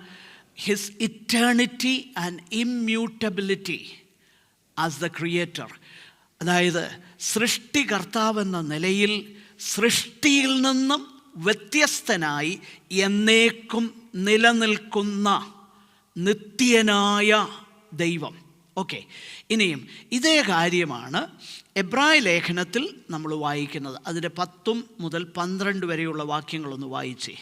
his eternity and immutability as the creator. അതായത് സൃഷ്ടികർത്താവെന്ന നിലയിൽ സൃഷ്ടിയിൽ നിന്നും വ്യത്യസ്തനായി എന്നേക്കും നിലനിൽക്കുന്ന നിത്യനായ ദൈവം. ഓക്കെ. ഇനിയും ഇതേ കാര്യമാണ് എബ്രായ ലേഖനത്തിൽ നമ്മൾ വായിക്കുന്നത്. അതിൻ്റെ 10 മുതൽ 12 വരെയുള്ള വാക്യങ്ങളൊന്ന് വായിച്ചേ.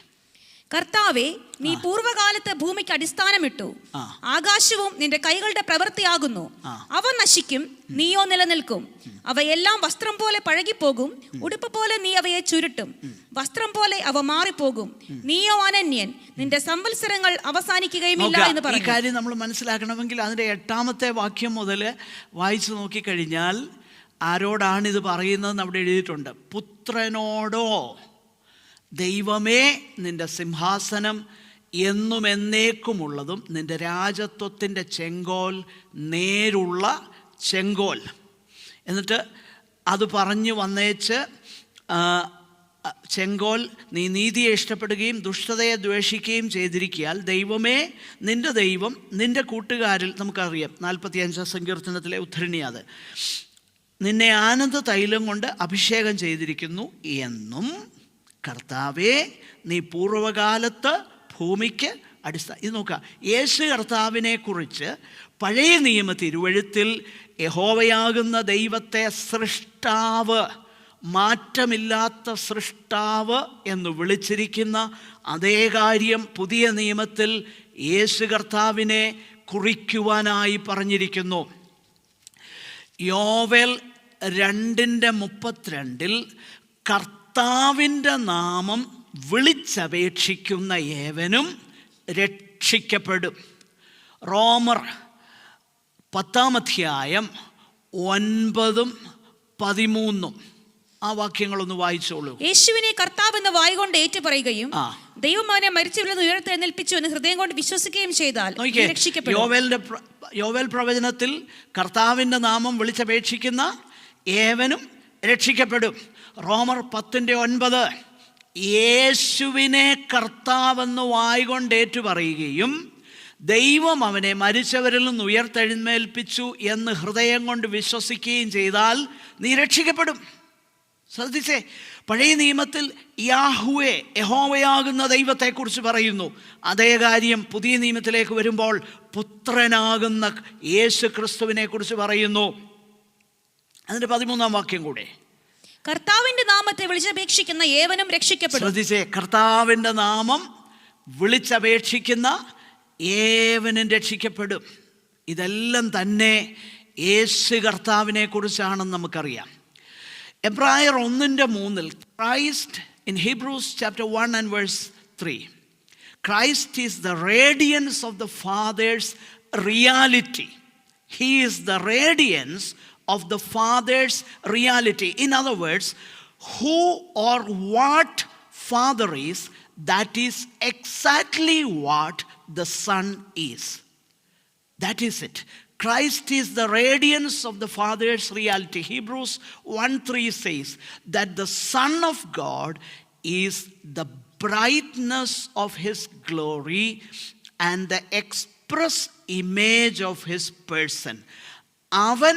കർത്താവേ, നീ പൂർവകാലത്ത് ഭൂമിക്ക് അടിസ്ഥാനമിട്ടു, ആകാശവും നിന്റെ കൈകളുടെ പ്രവൃത്തിയാകുന്നു. അവ നശിക്കും, നീയോ നിലനിൽക്കും. അവയെല്ലാം വസ്ത്രം പോലെ പഴകിപ്പോകും, ഉടുപ്പ് പോലെ നീ അവയെ ചുരുട്ടും. വസ്ത്രം പോലെ അവ മാറിപ്പോകും, നീയോ അനന്യൻ, നിന്റെ സംവത്സരങ്ങൾ അവസാനിക്കുകയുമില്ല എന്ന് പറഞ്ഞു. ഈ കാര്യം നമ്മൾ മനസ്സിലാക്കണമെങ്കിൽ അതിൻ്റെ 8ാമത്തെ വാക്യം മുതൽ വായിച്ചു നോക്കിക്കഴിഞ്ഞാൽ ആരോടാണിത് പറയുന്നതെന്ന് അവിടെ എഴുതിയിട്ടുണ്ട്. പുത്രനോടോ, ദൈവമേ, നിന്റെ സിംഹാസനം എന്നും എന്നേക്കുമുള്ളതും നിന്റെ രാജത്വത്തിൻ്റെ ചെങ്കോൽ നേരുള്ള ചെങ്കോൽ. എന്നിട്ട് അത് പറഞ്ഞു വന്നേച്ച് ചെങ്കോൽ, നീ നീതിയെ ഇഷ്ടപ്പെടുകയും ദുഷ്ടതയെ ദ്വേഷിക്കുകയും ചെയ്തിരിക്കയാൽ ദൈവമേ, നിന്റെ ദൈവം നിന്റെ കൂട്ടുകാരിൽ, നമുക്കറിയാം 45 സങ്കീർത്തനത്തിലെ ഉദ്ധരണി അത്, നിന്നെ ആനന്ദ തൈലം കൊണ്ട് അഭിഷേകം ചെയ്തിരിക്കുന്നു എന്നും കർത്താവേ, നീ പൂർവകാലത്ത് ഭൂമിക്ക് ഇത് നോക്കുക. യേശു കർത്താവിനെ കുറിച്ച് പഴയ നിയമ തിരുവെഴുത്തിൽ യഹോവയാകുന്ന ദൈവത്തെ സൃഷ്ടാവ്, മാറ്റമില്ലാത്ത സൃഷ്ടാവ് എന്ന് വിളിച്ചിരിക്കുന്ന അതേ കാര്യം പുതിയ നിയമത്തിൽ യേശു കർത്താവിനെ കുറിക്കുവാനായി പറഞ്ഞിരിക്കുന്നു. യോവേൽ 2:32 കർത്താവിൻ്റെ നാമം വിളിച്ചപേക്ഷിക്കുന്ന ഏവനും രക്ഷിക്കപ്പെടും. റോമർ 10 അധ്യായം 9 13 ആ വാക്യങ്ങളൊന്ന് വായിച്ചോളൂ. യേശുവിനെ കർത്താവെന്ന് വായുകൊണ്ട് ഏറ്റുപറയുകയും ദൈവം അവനെ മരിച്ചവരിൽ നിന്ന് ഉയർത്തെഴുന്നേൽപ്പിച്ചു എന്ന് ഹൃദയം കൊണ്ട് വിശ്വസിക്കുകയും ചെയ്താൽ രക്ഷിക്കപ്പെടും. യോവേൽ പ്രവചനത്തിൽ കർത്താവിൻ്റെ നാമം വിളിച്ചപേക്ഷിക്കുന്ന ഏവനും രക്ഷിക്കപ്പെടും. റോമർ 10:9 യേശുവിനെ കർത്താവെന്ന് വായുകൊണ്ട് ഏറ്റുപറയുകയും ദൈവം അവനെ മരിച്ചവരിൽ നിന്ന് ഉയർത്തെഴുന്നേൽപ്പിച്ചു എന്ന് ഹൃദയം കൊണ്ട് വിശ്വസിക്കുകയും ചെയ്താൽ നീ രക്ഷിക്കപ്പെടും. ശ്രദ്ധിച്ചേ, പഴയ നിയമത്തിൽ യാഹുവേ, യഹോവയാകുന്ന ദൈവത്തെക്കുറിച്ച് പറയുന്നു. അതേ കാര്യം പുതിയ നിയമത്തിലേക്ക് വരുമ്പോൾ പുത്രനാകുന്ന യേശു ക്രിസ്തുവിനെ കുറിച്ച് പറയുന്നു. അതിൻ്റെ 13ാം വാക്യം കൂടെ, കർത്താവിന്റെ നാമത്തെ വിളിച്ചപേക്ഷിക്കുന്ന ഏവനും രക്ഷിക്കപ്പെടും. ശ്രദ്ധിച്ചേ, കർത്താവിൻ്റെ നാമം വിളിച്ചപേക്ഷിക്കുന്ന ഏവനും രക്ഷിക്കപ്പെടും. ഇതെല്ലാം തന്നെ യേശു കർത്താവിനെ കുറിച്ചാണെന്ന് നമുക്കറിയാം. എബ്രായർ 1:3 Christ in Hebrews chapter 1 and verse 3 Christ is the radiance of the Father's reality. He is the radiance of the Father's reality. In other words, who or what Father is, that is exactly what the Son is. That is it. Christ is the radiance of the Father's reality. Hebrews 1:3 says that the Son of God is the brightness of His glory and the express image of His person. അവൻ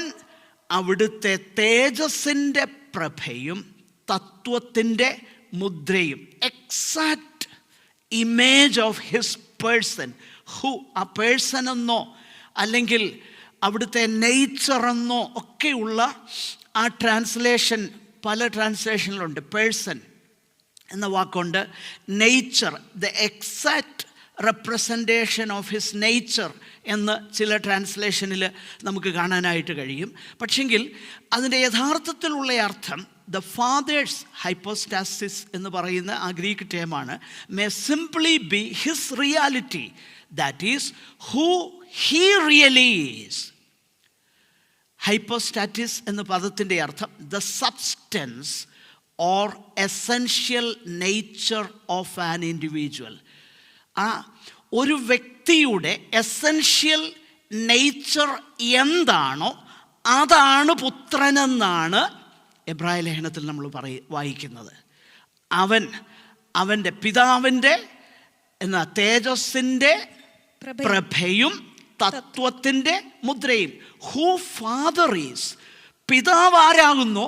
അവിടുത്തെ തേജസ്സിൻ്റെ പ്രഭയും തത്വത്തിൻ്റെ മുദ്രയും. Exact image of his person. Who, ആ പേഴ്സൺ എന്നോ അല്ലെങ്കിൽ അവിടുത്തെ നേച്ചറെന്നോ ഒക്കെയുള്ള ആ ട്രാൻസ്ലേഷൻ പല ട്രാൻസ്ലേഷനിലുണ്ട്. പേഴ്സൺ എന്ന വാക്കുണ്ട്. Nature, the exact representation of his nature എന്ന് ചില ട്രാൻസ്ലേഷനിൽ നമുക്ക് കാണാനായിട്ട് കഴിയും. പക്ഷെങ്കിൽ അതിൻ്റെ യഥാർത്ഥത്തിലുള്ള അർത്ഥം ദ ഫാദേഴ്സ് ഹൈപ്പോസ്റ്റാസിസ് എന്ന് പറയുന്ന ആ ഗ്രീക്ക് ടേമാണ്. May simply be his reality, that is who he really is. Hypostasis എന്ന പദത്തിൻ്റെ അർത്ഥം the substance or essential nature of an individual. ആ ഒരു വ്യക്തിയുടെ എസെൻഷ്യൽ നേച്ചർ എന്താണോ അതാണ് പുത്രനെന്നാണ് എബ്രായ ലേഖനത്തിൽ നമ്മൾ വായിക്കുന്നത്. അവൻ്റെ പിതാവിൻ്റെ എന്ന തേജസ്സിൻ്റെ പ്രഭയും തത്വത്തിൻ്റെ മുദ്രയും. ഹൂ ഫാദർ ഈസ്, പിതാവ് ആരാകുന്നു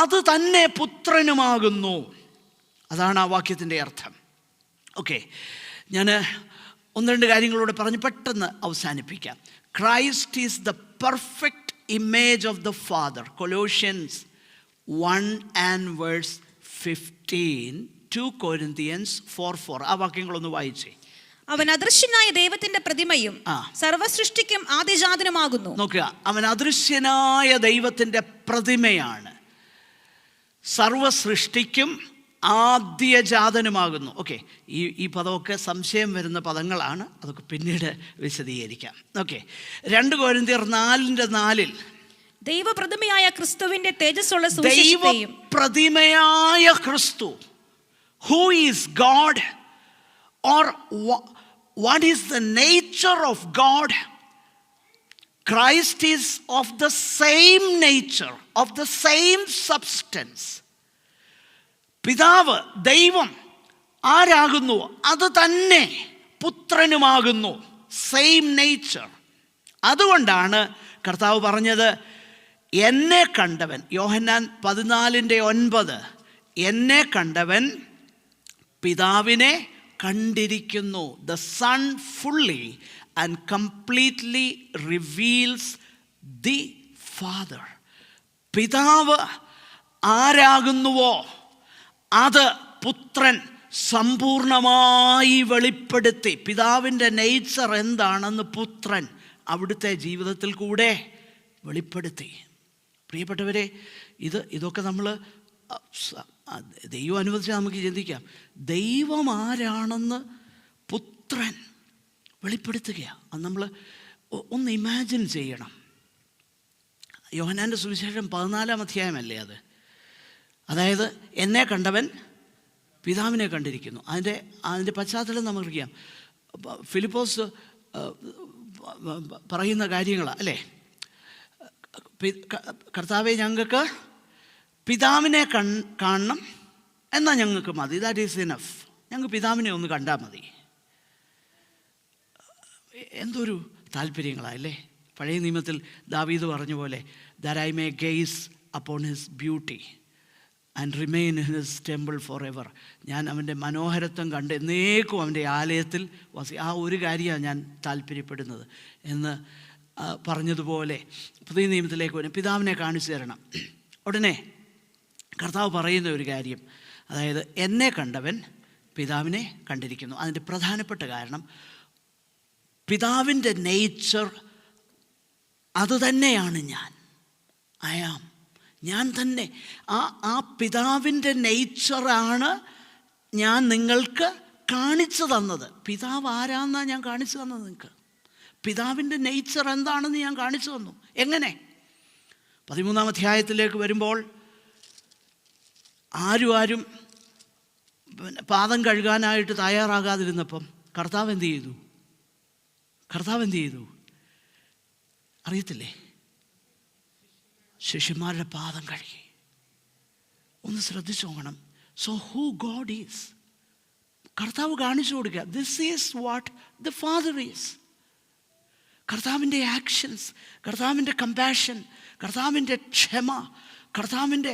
അത് തന്നെ പുത്രനുമാകുന്നു. അതാണ് ആ വാക്യത്തിൻ്റെ അർത്ഥം. ഓക്കെ, ഞാൻ ഒന്ന് രണ്ട് കാര്യങ്ങളൂടെ പറഞ്ഞ് പെട്ടെന്ന് അവസാനിപ്പിക്കാം. Christ is the perfect image of the father. Colossians 1:15, 2 Corinthians 4:4. ആ വാക്യങ്ങളൊന്ന് വായിച്ചേ. അവൻ അദൃശ്യനായ ദൈവത്തിന്റെ പ്രതിമയും സർവസൃഷ്ടിക്കും ആദിജാതനുമാകുന്നു. നോക്കുക, അവൻ അദൃശ്യനായ ദൈവത്തിന്റെ പ്രതിമയാണ്, സർവസൃഷ്ടിക്കും ആദ്യജാതനുമാകുന്നു. ഓക്കെ, ഈ പദമൊക്കെ സംശയം വരുന്ന പദങ്ങളാണ്, അതൊക്കെ പിന്നീട് വിശദീകരിക്കാം. ഓക്കെ, 2 Corinthians 4:4 ദൈവപ്രതിമയായ ക്രിസ്തുവിന്റെ തേജസ്സുള്ള സുവിശേഷത്തെയും. പ്രതിമയായ ക്രിസ്തു, who is God or what is the nature of God? Christ is of the same nature, of the same substance. പിതാവ് ദൈവം ആരാകുന്നു അത് തന്നെ പുത്രനുമാകുന്നു. Same nature. അതുകൊണ്ടാണ് കർത്താവ് പറഞ്ഞത്, എന്നെ കണ്ടവൻ, യോഹന്നാൻ 14:9, എന്നെ കണ്ടവൻ പിതാവിനെ കണ്ടിരിക്കുന്നു. The son fully and completely reveals the Father. പിതാവ് ആരാകുന്നുവോ അത് പുത്രൻ സമ്പൂർണമായി വെളിപ്പെടുത്തി. പിതാവിൻ്റെ നേച്ചർ എന്താണെന്ന് പുത്രൻ അവിടുത്തെ ജീവിതത്തിൽ കൂടെ വെളിപ്പെടുത്തി. പ്രിയപ്പെട്ടവരെ, ഇതൊക്കെ നമ്മൾ ദൈവം അനുവദിച്ചാൽ നമുക്ക് ചിന്തിക്കാം. ദൈവം ആരാണെന്ന് പുത്രൻ വെളിപ്പെടുത്തുകയാണ്. അത് നമ്മൾ ഒന്ന് ഇമാജിൻ ചെയ്യണം. യോഹന്നാൻ്റെ സുവിശേഷം 14-ാം അധ്യായമല്ലേ അത്? അതായത് എന്നെ കണ്ടവൻ പിതാവിനെ കണ്ടിരിക്കുന്നു. അതിൻ്റെ പശ്ചാത്തലം നമുക്കറിയാം. ഫിലിപ്പോസ് പറയുന്ന കാര്യങ്ങളാണ് അല്ലേ? കർത്താവെ, ഞങ്ങൾക്ക് പിതാവിനെ കാണണം, എന്നാൽ ഞങ്ങൾക്ക് മതി, ദാറ്റ് ഈസ് ഇനഫ്. ഞങ്ങൾക്ക് പിതാവിനെ ഒന്ന് കണ്ടാൽ മതി. എന്തൊരു താല്പര്യങ്ങളല്ലേ? പഴയ നിയമത്തിൽ ദാവീദ് പറഞ്ഞ പോലെ, that I may guys upon his beauty and remain in his temple for ever. ഞാൻ അവൻ്റെ മനോഹരത്വം കണ്ട് എന്നേക്കും അവൻ്റെ ആലയത്തിൽ ആ ഒരു കാര്യമാണ് ഞാൻ താല്പര്യപ്പെടുന്നത് എന്ന് പറഞ്ഞതുപോലെ പുതിയ നിയമത്തിലേക്ക് വരും. പിതാവിനെ കാണിച്ചു തരണം. ഉടനെ കർത്താവ് പറയുന്ന ഒരു കാര്യം, അതായത് എന്നെ കണ്ടവൻ പിതാവിനെ കണ്ടിരിക്കുന്നു. അതിൻ്റെ പ്രധാനപ്പെട്ട കാരണം, പിതാവിൻ്റെ നേച്ചർ അത് തന്നെയാണ് ഞാൻ. ഞാൻ തന്നെ ആ പിതാവിൻ്റെ നേച്ചറാണ് ഞാൻ നിങ്ങൾക്ക് കാണിച്ചു തന്നത്. പിതാവ് ആരാന്നാണ് ഞാൻ കാണിച്ചു തന്നത് നിങ്ങൾക്ക്. പിതാവിൻ്റെ നേച്ചർ എന്താണെന്ന് ഞാൻ കാണിച്ചു തന്നു. എങ്ങനെ? 13-ാം അധ്യായത്തിലേക്ക് വരുമ്പോൾ ആരും പാദം കഴുകാനായിട്ട് തയ്യാറാകാതിരുന്നപ്പം കർത്താവ് എന്ത് ചെയ്തു? അറിയത്തില്ലേ? ശിഷ്യന്മാരുടെ പാദം കഴുകി. ഒന്ന് ശ്രദ്ധിച്ചു നോക്കണം. So who God is? കർത്താവ് കാണിച്ചു കൊടുക്കുക, this is what the father is. കർത്താവിൻ്റെ ആക്ഷൻസ്, കർത്താവിൻ്റെ കമ്പാഷൻ, കർത്താവിൻ്റെ ക്ഷമ, കർത്താവിൻ്റെ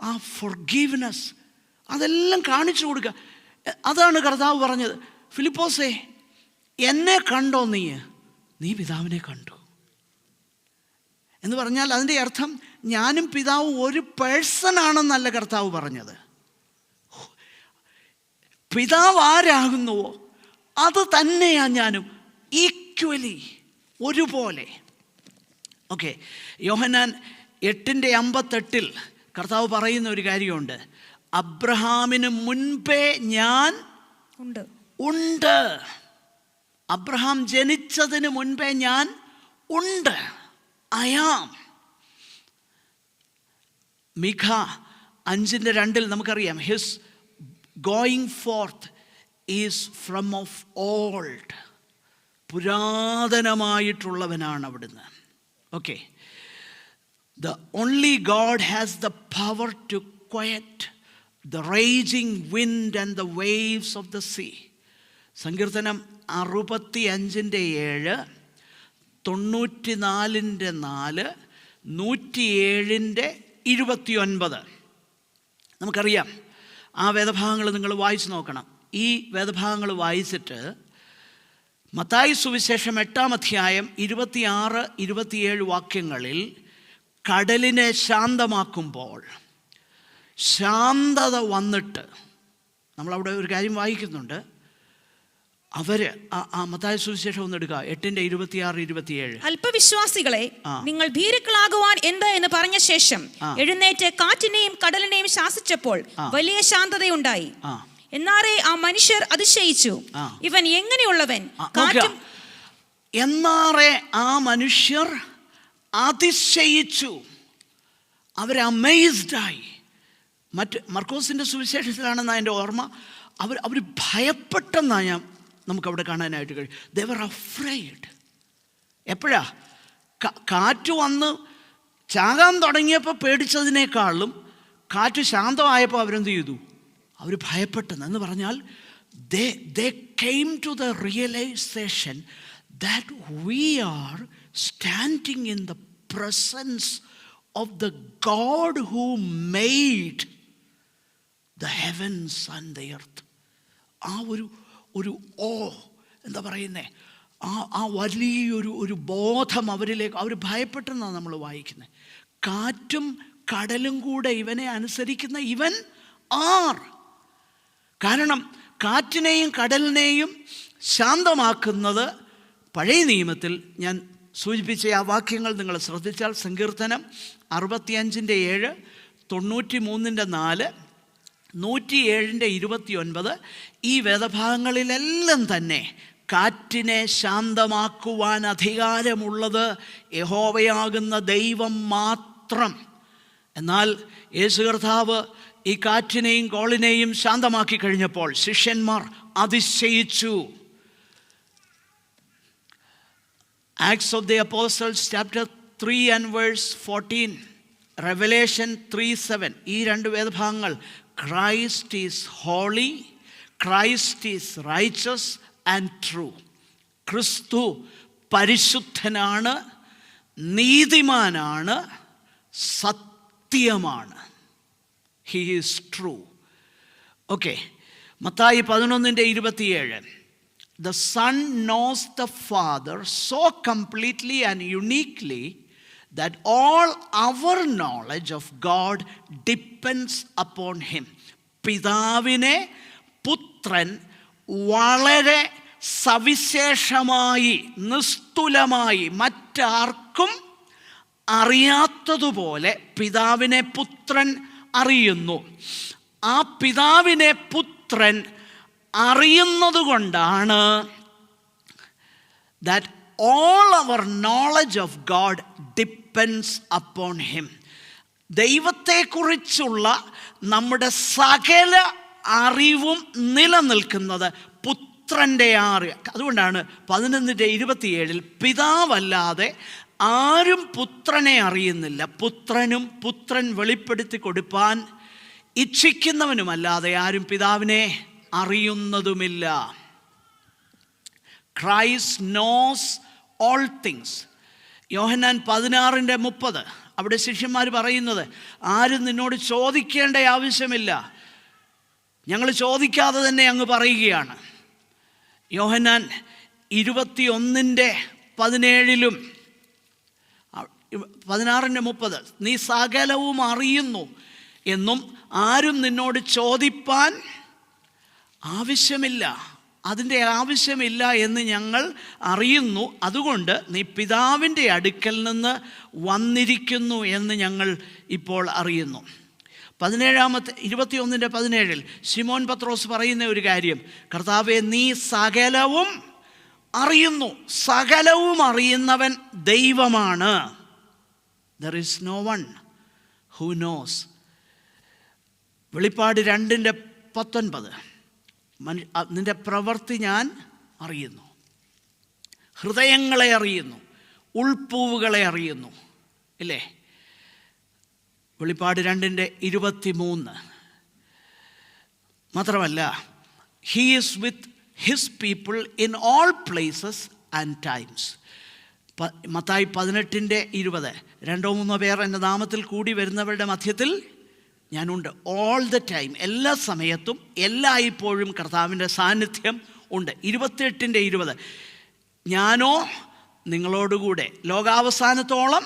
ആ ഫൊർഗീവ്നെസ്, അതെല്ലാം കാണിച്ചു കൊടുക്കുക. അതാണ് കർത്താവ് പറഞ്ഞത്, ഫിലിപ്പോസേ, എന്നെ കണ്ടോ നീ പിതാവിനെ കണ്ടു എന്ന് പറഞ്ഞാൽ അതിൻ്റെ അർത്ഥം ഞാനും പിതാവും ഒരു പേഴ്സൺ ആണെന്നല്ല കർത്താവ് പറഞ്ഞത്. പിതാവ് ആരാകുന്നുവോ അത് തന്നെയാണ് ഞാനും, ഈക്വലി, ഒരുപോലെ. ഓക്കെ, യോഹന്നാൻ 8:58 കർത്താവ് പറയുന്ന ഒരു കാര്യമുണ്ട്, അബ്രഹാമിന് മുൻപേ ഞാൻ ഉണ്ട്. അബ്രഹാം ജനിച്ചതിന് മുൻപേ ഞാൻ ഉണ്ട്. അയാം. മീഖ 5:2 നമുക്കറിയാം, his going forth is from of old. പുരാതനമായിട്ടുള്ളവനാണ് അവിടുന്ന്. Okay, the only God has the power to quiet the raging wind and the waves of the sea. സങ്കീർത്തനം 65:7, 94:4, 107:29 നമുക്കറിയാം. ആ വേദഭാഗങ്ങൾ നിങ്ങൾ വായിച്ച് നോക്കണം. ഈ വേദഭാഗങ്ങൾ വായിച്ചിട്ട് മത്തായി സുവിശേഷം 8-ാം അധ്യായം 26-27 വാക്യങ്ങളിൽ കടലിനെ ശാന്തമാക്കുമ്പോൾ ശാന്തത വന്നിട്ട്, നമ്മളവിടെ ഒരു കാര്യം വായിക്കുന്നുണ്ട്, അവർ ആ മത്തായി സുവിശേഷം ഒന്ന് എടുക്കുക, 8:26-27. അല്പവിശ്വാസികളെ, നിങ്ങൾ ഭീരുക്കളാകുവാൻ എന്ത് എന്ന് പറഞ്ഞ ശേഷം എഴുന്നേറ്റ് കാറ്റിനെയും കടലിനെയും ശാസിച്ചപ്പോൾ വലിയ ശാന്തതയുണ്ടായി. എന്നാറേ ആ മനുഷ്യർ അതിശയിച്ചു, ഇവൻ എങ്ങനെയുള്ളവൻ. എന്നാറേ ആ മനുഷ്യർ അതിശയിച്ചു, അവർ അമേസ്ഡായി. മറ്റ് മർക്കോസിൻ്റെ സുവിശേഷത്തിലാണെന്നാണ് എൻ്റെ ഓർമ്മ. അവർ ഭയപ്പെട്ടെന്നാണ് നമുക്കവിടെ കാണാനായിട്ട് കഴിയും. ദേ വർ അഫ്രൈഡ്. എപ്പോഴാ? കാറ്റ് വന്ന് ചാകാൻ തുടങ്ങിയപ്പോൾ പേടിച്ചതിനേക്കാളും കാറ്റ് ശാന്തമായപ്പോൾ അവരെന്ത് ചെയ്തു? അവർ ഭയപ്പെട്ടെന്ന്. എന്ന് പറഞ്ഞാൽ they came to the realization that we are standing in the presence of the God who made the heavens and the earth. ആ ഒരു എന്താ പറയുന്നേ, ആ വലിയൊരു ബോധം അവരിലേക്ക്, അവർ ഭയപ്പെട്ടെന്നാണ് നമ്മൾ വായിക്കുന്നത്. കാറ്റും കടലും കൂടെ ഇവനെ അനുസരിക്കുന്ന ഇവൻ ആർ. കാരണം കാറ്റിനെയും കടലിനെയും ശാന്തമാക്കുന്നത് പഴയ നിയമത്തിൽ ഞാൻ സൂചിപ്പിച്ച ആ വാക്യങ്ങൾ നിങ്ങൾ ശ്രദ്ധിച്ചാൽ, സങ്കീർത്തനം 65:7, 93:4, 107:29 ഈ വേദഭാഗങ്ങളിലെല്ലാം തന്നെ കാറ്റിനെ ശാന്തമാക്കുവാൻ അധികാരമുള്ളത് യഹോവയാകുന്ന ദൈവം മാത്രം. എന്നാൽ യേശു കർത്താവ് ഈ കാറ്റിനെയും കോളിനെയും ശാന്തമാക്കി കഴിഞ്ഞപ്പോൾ ശിഷ്യന്മാർ അതിശയിച്ചു. Acts of the apostles chapter 3:14, Revelation 3:7 ഈ 2 വേദഭാഗങ്ങൾ, Christ is holy, Christ is righteous and true. ക്രിസ്തു പരിശുദ്ധനാണ്, നീതിമാനാണ്, സത്യമാണ്. He is true. Okay. Mathai 11:27. The Son knows the Father so completely and uniquely that all our knowledge of God depends upon Him. പിതാവിനെ പുത്രൻ വളരെ സവിശേഷമായി, നിസ്തുലമായി, മറ്റാർക്കും അറിയാത്തതുപോലെ പിതാവിനെ പുത്രൻ അറിയുന്നു. ആ പിതാവിനെ പുത്രൻ അറിയുന്നത് കൊണ്ടാണ് that all our knowledge of God depends upon him. ദൈവത്തെക്കുറിച്ചുള്ള നമ്മുടെ സകല അറിവും നിലനിൽക്കുന്നത് പുത്രൻ്റെ അതുകൊണ്ടാണ് 11:27 പിതാവല്ലാതെ ആരും പുത്രനെ അറിയുന്നില്ല, പുത്രനും പുത്രൻ വെളിപ്പെടുത്തി കൊടുപ്പാൻ ഇച്ഛിക്കുന്നവനുമല്ലാതെ ആരും പിതാവിനെ അറിയുന്നതുമില്ല. Christ knows all things. യോഹന്നാൻ 16:30 അവിടെ ശിഷ്യന്മാർ പറയുന്നത്, ആരും നിന്നോട് ചോദിക്കേണ്ട ആവശ്യമില്ല, ഞങ്ങൾ ചോദിക്കാതെ തന്നെ അങ്ങ് പറയുകയാണ്. യോഹന്നാൻ 21:17 16:30 നീ സകലവും അറിയുന്നു എന്നും ആരും നിന്നോട് ചോദിപ്പാൻ ആവശ്യമില്ല, അതിൻ്റെ ആവശ്യമില്ല എന്ന് ഞങ്ങൾ അറിയുന്നു, അതുകൊണ്ട് നീ പിതാവിൻ്റെ അടുക്കൽ നിന്ന് വന്നിരിക്കുന്നു എന്ന് ഞങ്ങൾ ഇപ്പോൾ അറിയുന്നു. 21:17 ശിമോൻ പത്രോസ് പറയുന്ന ഒരു കാര്യം, കർത്താവേ നീ സകലവും അറിയുന്നു. സകലവും അറിയുന്നവൻ ദൈവമാണ്. There is no one who knows. വെളിപ്പാട് 2:19 നിൻ്റെ പ്രവൃത്തി ഞാൻ അറിയുന്നു, ഹൃദയങ്ങളെ അറിയുന്നു, ഉൾപ്പൂവുകളെ അറിയുന്നു, ഇല്ലേ? വെളിപ്പാട് 2:23 മാത്രമല്ല, he is with his people in all places and times. Mathai 18:20 2-3 പേർ എൻ്റെ നാമത്തിൽ കൂടി വരുന്നവരുടെ മധ്യത്തിൽ ഞാനുണ്ട്. ഓൾ ദ ടൈം, എല്ലാ സമയത്തും എല്ലായ്പ്പോഴും കർത്താവിൻ്റെ സാന്നിധ്യം ഉണ്ട്. 28:20 ഞാനോ നിങ്ങളോടുകൂടെ ലോകാവസാനത്തോളം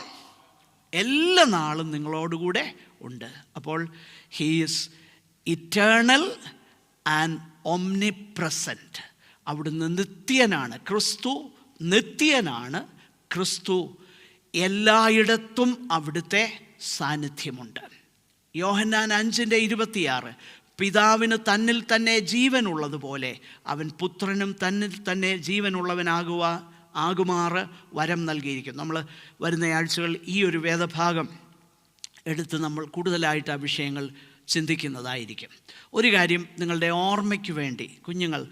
എല്ലാ നാളും നിങ്ങളോടുകൂടെ ഉണ്ട്. അപ്പോൾ ഹീ ഈസ് ഇറ്റേണൽ ആൻഡ് ഒംനിപ്രസൻറ്റ്. അവിടുന്ന് നിത്യനാണ്. ക്രിസ്തു നിത്യനാണ്. ക്രിസ്തു എല്ലായിടത്തും അവിടുത്തെ സാന്നിധ്യമുണ്ട്. യോഹന്നാൻ 5:26 പിതാവിന് തന്നിൽ തന്നെ ജീവനുള്ളതുപോലെ അവൻ പുത്രനും തന്നിൽ തന്നെ ജീവനുള്ളവനാകുമാറ് വരം നൽകിയിരിക്കുന്നു. നമ്മൾ വരുന്ന ആഴ്ചകൾ ഈ ഒരു വേദഭാഗം എടുത്ത് നമ്മൾ കൂടുതലായിട്ട് ആ വിഷയങ്ങൾ ചിന്തിക്കുന്നതായിരിക്കും. ഒരു കാര്യം നിങ്ങളുടെ ഓർമ്മയ്ക്ക് വേണ്ടി കുഞ്ഞുങ്ങൾ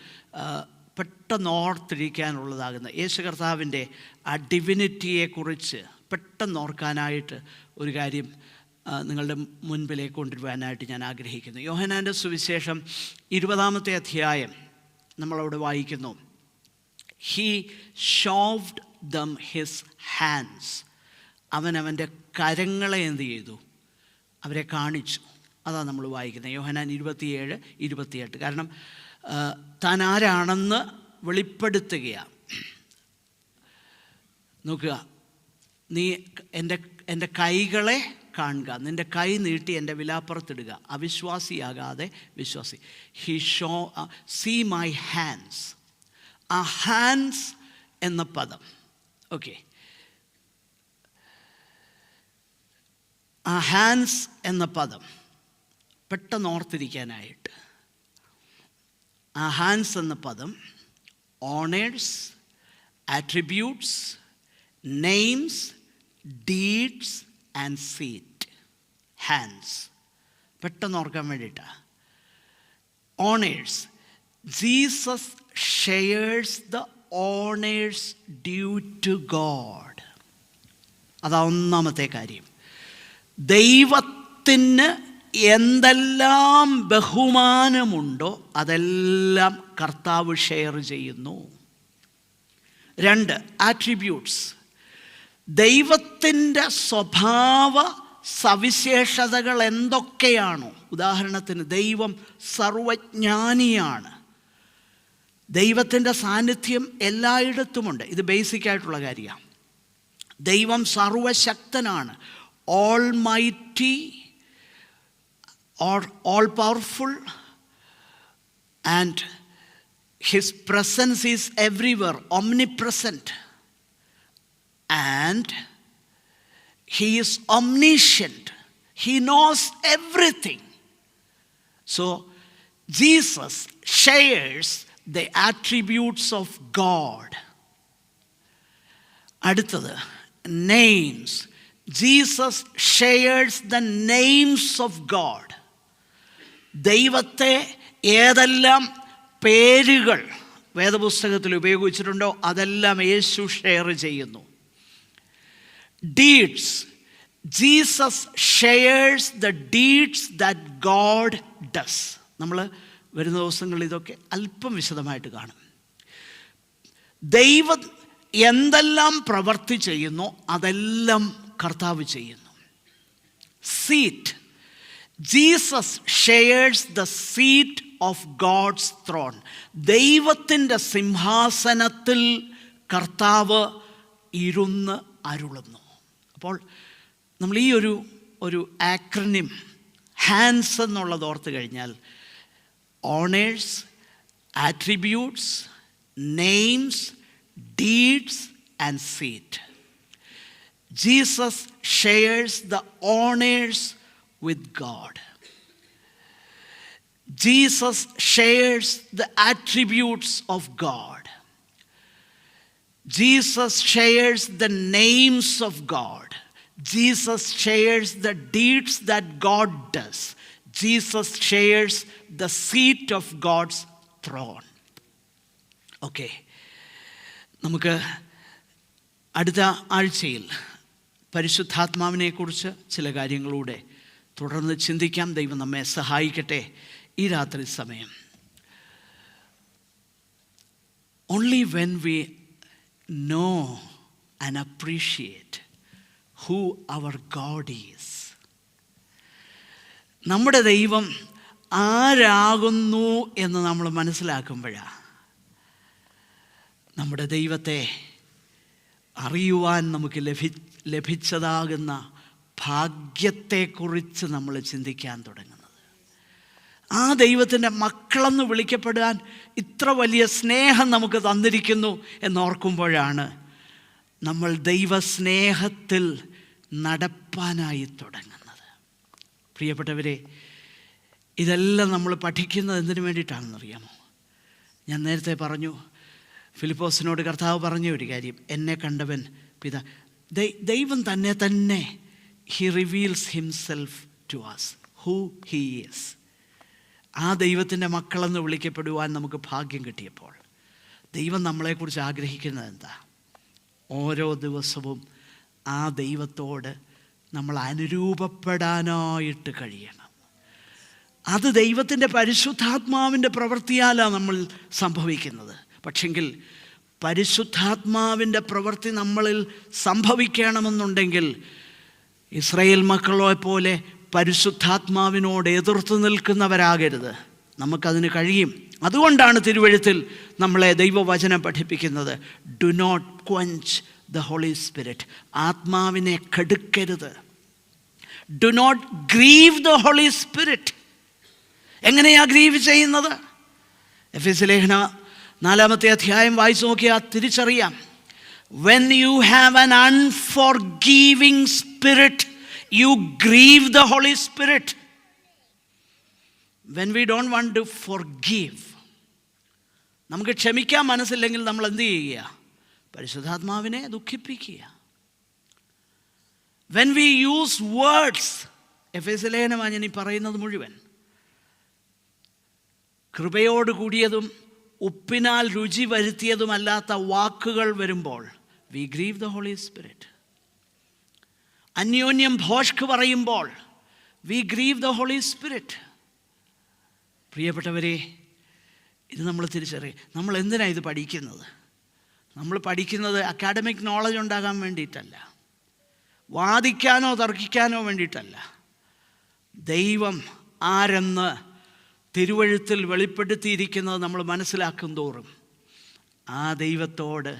പെട്ടെന്ന് ഓർത്തിരിക്കാനുള്ളതാകുന്ന യേശു കർത്താവിൻ്റെ ആ ഡിവിനിറ്റിയെക്കുറിച്ച് പെട്ടെന്ന് ഓർക്കാനായിട്ട് ഒരു കാര്യം നിങ്ങളുടെ മുൻപിലേക്ക് കൊണ്ടുവരാനായിട്ട് ഞാൻ ആഗ്രഹിക്കുന്നു. യോഹന്നാൻ്റെ സുവിശേഷം 20-ാമത്തെ അധ്യായം നമ്മളവിടെ വായിക്കുന്നു, he shoved dum his hands. അവൻ്റെ കരങ്ങളെ എന്ത് ചെയ്തു? അവരെ കാണിച്ചു. അതാണ് നമ്മൾ വായിക്കുന്നത് യോഹന്നാൻ 27-28. കാരണം താൻ ആരാണെന്ന് വെളിപ്പെടുത്തുകയാണ്. നോക്കുക, നീ എൻ്റെ കൈകളെ കാണുക, നിൻ്റെ കൈ നീട്ടി എൻ്റെ വിലാപ്പുറത്തിടുക, അവിശ്വാസിയാകാതെ വിശ്വാസി. He see my hands. ആ ഹാൻഡ്സ് എന്ന പദം, ഓക്കെ, ആ ഹാൻഡ്സ് എന്ന പദം പെട്ടെന്ന് ഓർത്തിരിക്കാനായിട്ട്, ആ ഹാൻഡ്സ് എന്ന പദം honours, attributes, names, deeds and seat. Hands പെട്ടെന്ന് ഓർക്കാൻ വേണ്ടിയിട്ടാണ്. Honours, Jesus shares the honours due to God. അതാ ഒന്നാമത്തെ കാര്യം. ദൈവത്തിന് എന്തെല്ലാം ബഹുമാനമുണ്ടോ അതെല്ലാം കർത്താവ് ഷെയർ ചെയ്യുന്നു. 2, ആട്രിബ്യൂട്ട്സ്. ദൈവത്തിൻ്റെ സ്വഭാവ സവിശേഷതകൾ എന്തൊക്കെയാണോ, ഉദാഹരണത്തിന് ദൈവം സർവജ്ഞാനിയാണ്, ദൈവത്തിൻ്റെ സാന്നിധ്യം എല്ലായിടത്തുമുണ്ട്. ഇത് ബേസിക്കായിട്ടുള്ള കാര്യമാണ്. ദൈവം സർവശക്തനാണ്, almighty or all powerful, and his presence is everywhere, omnipresent, and he is omniscient, he knows everything. So Jesus shares the attributes of God. അടുത്തത് names. Jesus shares the names of God. ദൈവത്തെ ഏതെല്ലാം പേരുകൾ വേദപുസ്തകത്തിൽ ഉപയോഗിച്ചിട്ടുണ്ടോ അതെല്ലാം യേശു ഷെയർ ചെയ്യുന്നു. Deeds. Jesus shares the deeds that God does. നമ്മൾ വരുന്ന ദിവസങ്ങളിൽ ഇതൊക്കെ അല്പം വിശദമായിട്ട് കാണും. ദൈവം എന്തെല്ലാം പ്രവൃത്തി ചെയ്യുന്നു അതെല്ലാം കർത്താവ് ചെയ്യുന്നു. Seat. Jesus shares the seat of God's throne. ദൈവത്തിൻ്റെ സിംഹാസനത്തിൽ കർത്താവ് ഇരുന്ന് അരുളുന്നു. അപ്പോൾ നമ്മൾ ഈ ഒരു ആക്രനിം ഹാൻസ് എന്നുള്ളത് ഓർത്ത് കഴിഞ്ഞാൽ honours, attributes, names, deeds and seat. Jesus shares the honours with God. Jesus shares the attributes of God. Jesus shares the names of God. Jesus shares the deeds that God does. Jesus shares the seat of God's throne. Okay. നമുക്ക് അടുത്ത ആഴ്ചയിൽ പരിശുദ്ധാത്മാവിനെക്കുറിച്ച് ചില കാര്യങ്ങളൂടെ തുടർന്ന് ചിന്തിക്കാം. ദൈവം നമ്മെ സഹായിക്കട്ടെ. ഈ രാത്രി സമയം only when we know and appreciate who our God is, നമ്മുടെ ദൈവം ആരാകുന്നു എന്ന് നമ്മൾ മനസ്സിലാക്കുമ്പോഴാണ് നമ്മുടെ ദൈവത്തെ അറിയുവാൻ നമുക്ക് ലഭിച്ചതാകുന്ന ഭാഗ്യത്തെക്കുറിച്ച് നമ്മൾ ചിന്തിക്കാൻ തുടങ്ങുന്നത്. ആ ദൈവത്തിൻ്റെ മക്കളെന്ന് വിളിക്കപ്പെടാൻ ഇത്ര വലിയ സ്നേഹം നമുക്ക് തന്നിരിക്കുന്നു എന്നോർക്കുമ്പോഴാണ് നമ്മൾ ദൈവസ്നേഹത്തിൽ നടപ്പാനായി തുടങ്ങുന്നത്. പ്രിയപ്പെട്ടവരെ, ഇതെല്ലാം നമ്മൾ പഠിക്കുന്നത് എന്തിനു വേണ്ടിയിട്ടാണെന്നറിയാമോ? ഞാൻ നേരത്തെ പറഞ്ഞു, ഫിലിപ്പോസിനോട് കർത്താവ് പറഞ്ഞ ഒരു കാര്യം, എന്നെ കണ്ടവൻ ദൈവം തന്നെ He reveals himself to us, who he is. ആ ദൈവത്തിൻ്റെ മക്കളെന്ന് വിളിക്കപ്പെടുവാൻ നമുക്ക് ഭാഗ്യം കിട്ടിയപ്പോൾ ദൈവം നമ്മളെക്കുറിച്ച് ആഗ്രഹിക്കുന്നത് എന്താ? ഓരോ ദിവസവും ആ ദൈവത്തോട് നമ്മൾ അനുരൂപപ്പെടാനായിട്ട് കഴിയണം. അത് ദൈവത്തിൻ്റെ പരിശുദ്ധാത്മാവിൻ്റെ പ്രവൃത്തിയാലാണ് നമ്മൾ സംഭവിക്കുന്നത്. പക്ഷെങ്കിൽ പരിശുദ്ധാത്മാവിൻ്റെ പ്രവൃത്തി നമ്മളിൽ സംഭവിക്കണമെന്നുണ്ടെങ്കിൽ ഇസ്രായേൽ മക്കളെ പോലെ പരിശുദ്ധാത്മാവിനോട് എതിർത്ത് നിൽക്കുന്നവരാകരുത്. നമുക്കതിന് കഴിയും. അതുകൊണ്ടാണ് തിരുവെഴുത്തിൽ നമ്മളെ ദൈവവചനം പഠിപ്പിക്കുന്നത്, do not quench the holy spirit. ആത്മാവിനെ കെടുക്കരുത്. Do not grieve the holy spirit. എങ്ങനെയാ ഗ്രീവ് ചെയ്യുന്നത്? എഫെസ്യ ലേഖന 4-ാമത്തെ അധ്യായം വായിച്ചു നോക്കിയാൽ തിരിച്ചറിയാം. When you have an unforgiving spirit, you grieve the Holy Spirit. When we don't want to forgive, നമുക്ക് ക്ഷമിക്കാൻ മനസ്സില്ലെങ്കിൽ നമ്മൾ എന്ത് ചെയ്യുക? പരിശുദ്ധാത്മാവിനെ ദുഃഖിപ്പിക്കുക. When we use words, എഫെസ്യ ലേഖനമാണ് ഞാൻ ഈ പറയുന്നത് മുഴുവൻ, കൃപയോട് കൂടിയതും ഉപ്പിനാൽ രുചി വരുത്തിയതുമല്ലാത്ത വാക്കുകൾ വരുമ്പോൾ we grieve the Holy Spirit. അന്യോന്യം ഭോഷ്ക് പറയുമ്പോൾ we grieve the Holy Spirit. പ്രിയപ്പെട്ടവരെ, ഇത് നമ്മൾ തിരിച്ചറിയും. നമ്മൾ എന്തിനാണ് ഇത് പഠിക്കുന്നത്? നമ്മൾ പഠിക്കുന്നത് അക്കാഡമിക് നോളജ് ഉണ്ടാകാൻ വേണ്ടിയിട്ടല്ല, വാദിക്കാനോ തർക്കിക്കാനോ വേണ്ടിയിട്ടല്ല. ദൈവം ആരെന്ന് തിരുവെഴുത്തിൽ വെളിപ്പെടുത്തിയിരിക്കുന്നത് നമ്മൾ മനസ്സിലാക്കും തോറും ആ ദൈവത്തോട്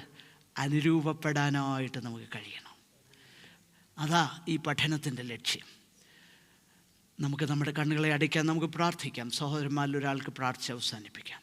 അനുരൂപപ്പെടാനായിട്ട് നമുക്ക് കഴിയണം. അതാ ഈ പഠനത്തിൻ്റെ ലക്ഷ്യം. നമുക്ക് നമ്മുടെ കണ്ണുകളെ അടയ്ക്കാൻ നമുക്ക് പ്രാർത്ഥിക്കാം. സഹോദരന്മാരിൽ ഒരാൾക്ക് പ്രാർത്ഥിച്ച് അവസാനിപ്പിക്കാം.